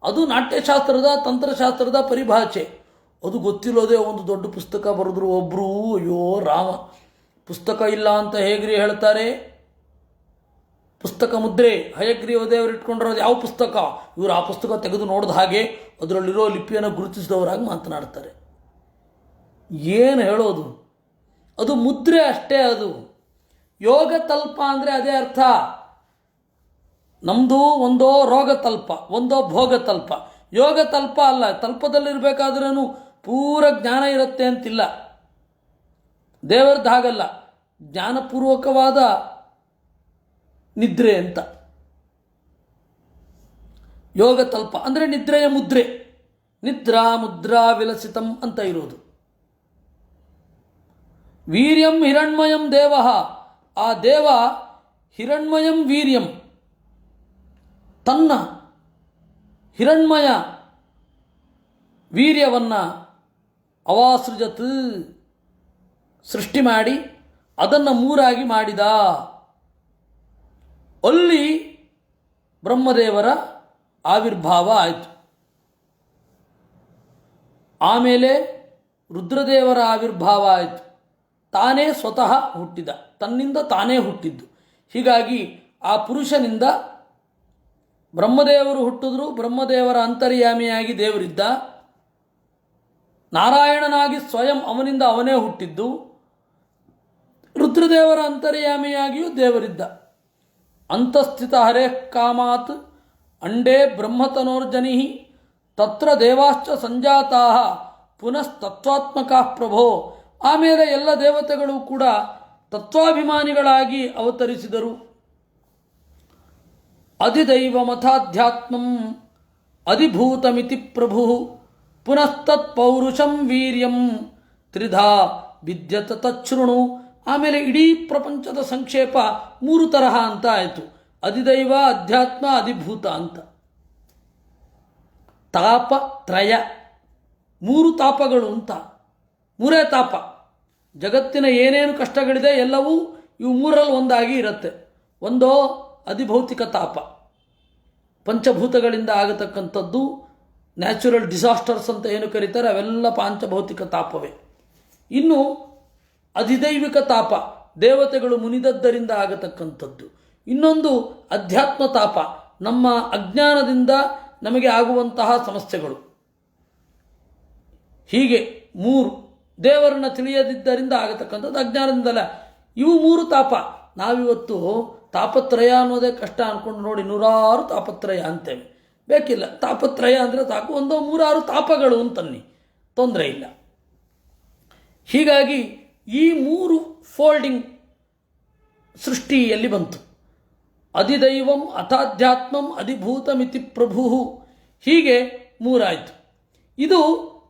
ಅದು ನಾಟ್ಯಶಾಸ್ತ್ರದ, ತಂತ್ರಶಾಸ್ತ್ರದ ಪರಿಭಾಷೆ. ಅದು ಗೊತ್ತಿಲ್ಲೋದೇ ಒಂದು ದೊಡ್ಡ ಪುಸ್ತಕ ಬರೆದ್ರು ಒಬ್ಬರು, ಅಯ್ಯೋ ರಾಮ, ಪುಸ್ತಕ ಇಲ್ಲ ಅಂತ ಹೇಗ್ರಿ ಹೇಳ್ತಾರೆ. ಪುಸ್ತಕ ಮುದ್ರೆ, ಹಯಗ್ರೀವ ದೇವರು ಇಟ್ಕೊಂಡಿರೋದು ಯಾವ ಪುಸ್ತಕ, ಇವರು ಆ ಪುಸ್ತಕ ತೆಗೆದು ನೋಡಿದ ಹಾಗೆ ಅದರಲ್ಲಿರೋ ಲಿಪಿಯನ್ನು ಗುರುತಿಸಿದವರಾಗಿ ಮಾತನಾಡ್ತಾರೆ. ಏನು ಹೇಳೋದು, ಅದು ಮುದ್ರೆ ಅಷ್ಟೇ. ಅದು ಯೋಗ ತಲ್ಪ ಅಂದರೆ ಅದೇ ಅರ್ಥ. ನಮ್ಮದು ಒಂದೋ ರೋಗ ತಲ್ಪ, ಒಂದೋ ಭೋಗ ತಲ್ಪ. ಯೋಗ ತಲ್ಪ ಅಲ್ಲ, ತಲ್ಪದಲ್ಲಿರಬೇಕಾದ್ರೂ ಪೂರ ಜ್ಞಾನ ಇರುತ್ತೆ ಅಂತಿಲ್ಲ. ದೇವರದ್ದು ಹಾಗಲ್ಲ, ಜ್ಞಾನಪೂರ್ವಕವಾದ ನಿದ್ರೆ ಅಂತ. ಯೋಗ ತಲ್ಪ ಅಂದರೆ ನಿದ್ರೆಯ ಮುದ್ರೆ, ನಿದ್ರಾ ಮುದ್ರಾ ವಿಲಸಿತಂ ಅಂತ ಇರೋದು. ವೀರ್ಯಂ ಹಿರಣ್ಮಯಂ ದೇವ, ಆ ದೇವ ಹಿರಣ್ಮಯಂ ವೀರ್ಯಂ, ತನ್ನ ಹಿರಣ್ಮಯ ವೀರ್ಯವನ್ನು ಅವಾಸೃಜತ್, ಸೃಷ್ಟಿ ಮಾಡಿ ಅದನ್ನು ಮೂರಾಗಿ ಮಾಡಿದ. ಅಲ್ಲಿ ಬ್ರಹ್ಮದೇವರ ಆವಿರ್ಭಾವ ಆಯಿತು. ಆಮೇಲೆ ರುದ್ರದೇವರ ಆವಿರ್ಭಾವ ಆಯಿತು. ತಾನೇ ಸ್ವತಃ ಹುಟ್ಟಿದ, ತನ್ನಿಂದ ತಾನೇ ಹುಟ್ಟಿದ್ದು. ಹೀಗಾಗಿ ಆ ಪುರುಷನಿಂದ ಬ್ರಹ್ಮದೇವರು ಹುಟ್ಟಿದ್ರು. ಬ್ರಹ್ಮದೇವರ ಅಂತರ್ಯಾಮಿಯಾಗಿ ದೇವರಿದ್ದ. ನಾರಾಯಣನಾಗಿ ಸ್ವಯಂ ಅವನಿಂದ ಅವನೇ ಹುಟ್ಟಿದ್ದು. ರುದ್ರದೇವರ ಅಂತರ್ಯಾಮಿಯಾಗಿಯೂ ದೇವರಿದ್ದ. ಅಂತಸ್ಥಿತ ಹರೇ ಕಾಮಾತ್ ಅಂಡೇ ಬ್ರಹ್ಮತನೋರ್ಜನಿ ತತ್ರ ದೇವಾಶ್ಚ ಸಂಜಾತಾ ಪುನಸ್ತತ್ವಾತ್ಮಕ ಪ್ರಭೋ ಆಮೇಲೆ ಎಲ್ಲ ದೇವತೆಗಳು ಕೂಡ ತತ್ವಾಭಿಮಾನಿಗಳಾಗಿ ಅವತರಿಸಿದರು. ಅಧಿದೈವಮಥಾಧ್ಯಾತ್ಮಂ ಅಧಿಭೂತಮಿತಿ ಪ್ರಭು ಪುನಸ್ತತ್ ಪೌರುಷಂ ವೀರ್ಯಂ ತ್ರಿಧಾ ವಿದ್ಯತ ತಚ್ಛೃಣು. ಆಮೇಲೆ ಇಡೀ ಪ್ರಪಂಚದ ಸಂಕ್ಷೇಪ 3 ತರಹ ಅಂತ ಆಯಿತು. ಅಧಿದೈವ, ಅಧ್ಯಾತ್ಮ, ಅಧಿಭೂತ ಅಂತ. ತಾಪತ್ರಯ, 3 ತಾಪಗಳು ಅಂತ. 3 ತಾಪ. ಜಗತ್ತಿನ ಏನೇನು ಕಷ್ಟಗಳಿದೆ ಎಲ್ಲವೂ ಇವು 3ರಲ್ಲಿ ಒಂದಾಗಿ ಇರುತ್ತೆ. ಒಂದೋ ಅಧಿಭೌತಿಕ ತಾಪ, ಪಂಚಭೂತಗಳಿಂದ ಆಗತಕ್ಕಂಥದ್ದು, ನ್ಯಾಚುರಲ್ ಡಿಸಾಸ್ಟರ್ಸ್ ಅಂತ ಏನು ಕರೀತಾರೆ ಅವೆಲ್ಲ ಪಾಂಚಭೌತಿಕ ತಾಪವೇ. ಇನ್ನು ಅಧಿದೈವಿಕ ತಾಪ, ದೇವತೆಗಳು ಮುನಿದದ್ದರಿಂದ ಆಗತಕ್ಕಂಥದ್ದು. ಇನ್ನೊಂದು ಅಧ್ಯಾತ್ಮ ತಾಪ, ನಮ್ಮ ಅಜ್ಞಾನದಿಂದ ನಮಗೆ ಆಗುವಂತಹ ಸಮಸ್ಯೆಗಳು. ಹೀಗೆ 3 ದೇವರನ್ನು ತಿಳಿಯದಿದ್ದರಿಂದ ಆಗತಕ್ಕಂಥದ್ದು, ಅಜ್ಞಾನದಿಂದಲ್ಲ. ಇವು 3 ತಾಪ. ನಾವಿವತ್ತು ತಾಪತ್ರಯ ಅನ್ನೋದೇ ಕಷ್ಟ ಅಂದ್ಕೊಂಡು ನೋಡಿ 100 ತಾಪತ್ರಯ ಅಂತೇವೆ. ಬೇಕಿಲ್ಲ, ತಾಪತ್ರಯ ಅಂದರೆ ಸಾಕು, 1-3-6 ತಾಪಗಳು ಅಂತನ್ನಿ, ತೊಂದರೆ ಇಲ್ಲ. ಹೀಗಾಗಿ ಈ 3 ಫೋಲ್ಡಿಂಗ್ ಸೃಷ್ಟಿಯಲ್ಲಿ ಬಂತು. ಅಧಿದೈವಂ ಅಥಾಧ್ಯಾತ್ಮಂ ಅಧಿಭೂತಮಿತಿ ಪ್ರಭು, ಹೀಗೆ 3 ಆಯಿತು. ಇದು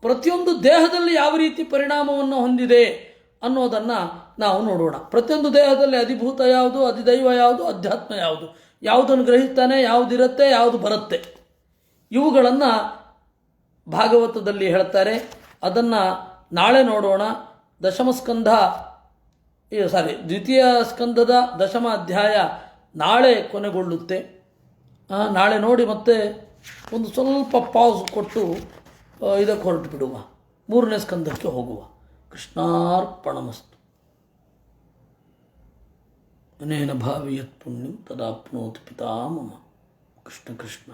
ಪ್ರತಿಯೊಂದು ದೇಹದಲ್ಲಿ ಯಾವ ರೀತಿ ಪರಿಣಾಮವನ್ನು ಹೊಂದಿದೆ ಅನ್ನೋದನ್ನು ನಾವು ನೋಡೋಣ. ಪ್ರತಿಯೊಂದು ದೇಹದಲ್ಲಿ ಅಧಿಭೂತ ಯಾವುದು, ಅಧಿದೈವ ಯಾವುದು, ಅಧ್ಯಾತ್ಮ ಯಾವುದು, ಯಾವುದನ್ನು ಗ್ರಹಿಸ್ತಾನೆ, ಯಾವುದಿರುತ್ತೆ, ಯಾವುದು ಬರುತ್ತೆ, ಇವುಗಳನ್ನು ಭಾಗವತದಲ್ಲಿ ಹೇಳ್ತಾರೆ. ಅದನ್ನು ನಾಳೆ ನೋಡೋಣ. ದ್ವಿತೀಯ ಸ್ಕಂದದ 10ಮ ಅಧ್ಯಾಯ ನಾಳೆ ಕೊನೆಗೊಳ್ಳುತ್ತೆ. ನಾಳೆ ನೋಡಿ ಮತ್ತೆ ಒಂದು ಸ್ವಲ್ಪ ಪಾಸ್ ಕೊಟ್ಟು ಇದಕ್ಕೆ ಹೊರಟು ಬಿಡುವ, 3ನೇ ಸ್ಕಂದಕ್ಕೆ ಹೋಗುವ. ಕೃಷ್ಣಾರ್ಪಣಮಸ್ತು. ಅನೇನ ಭಾವಿಯತ್ ಪುಣ್ಯಂ ತದಾಪ್ನೋತಿ ಪಿತಾಮಮ. ಕೃಷ್ಣ ಕೃಷ್ಣ.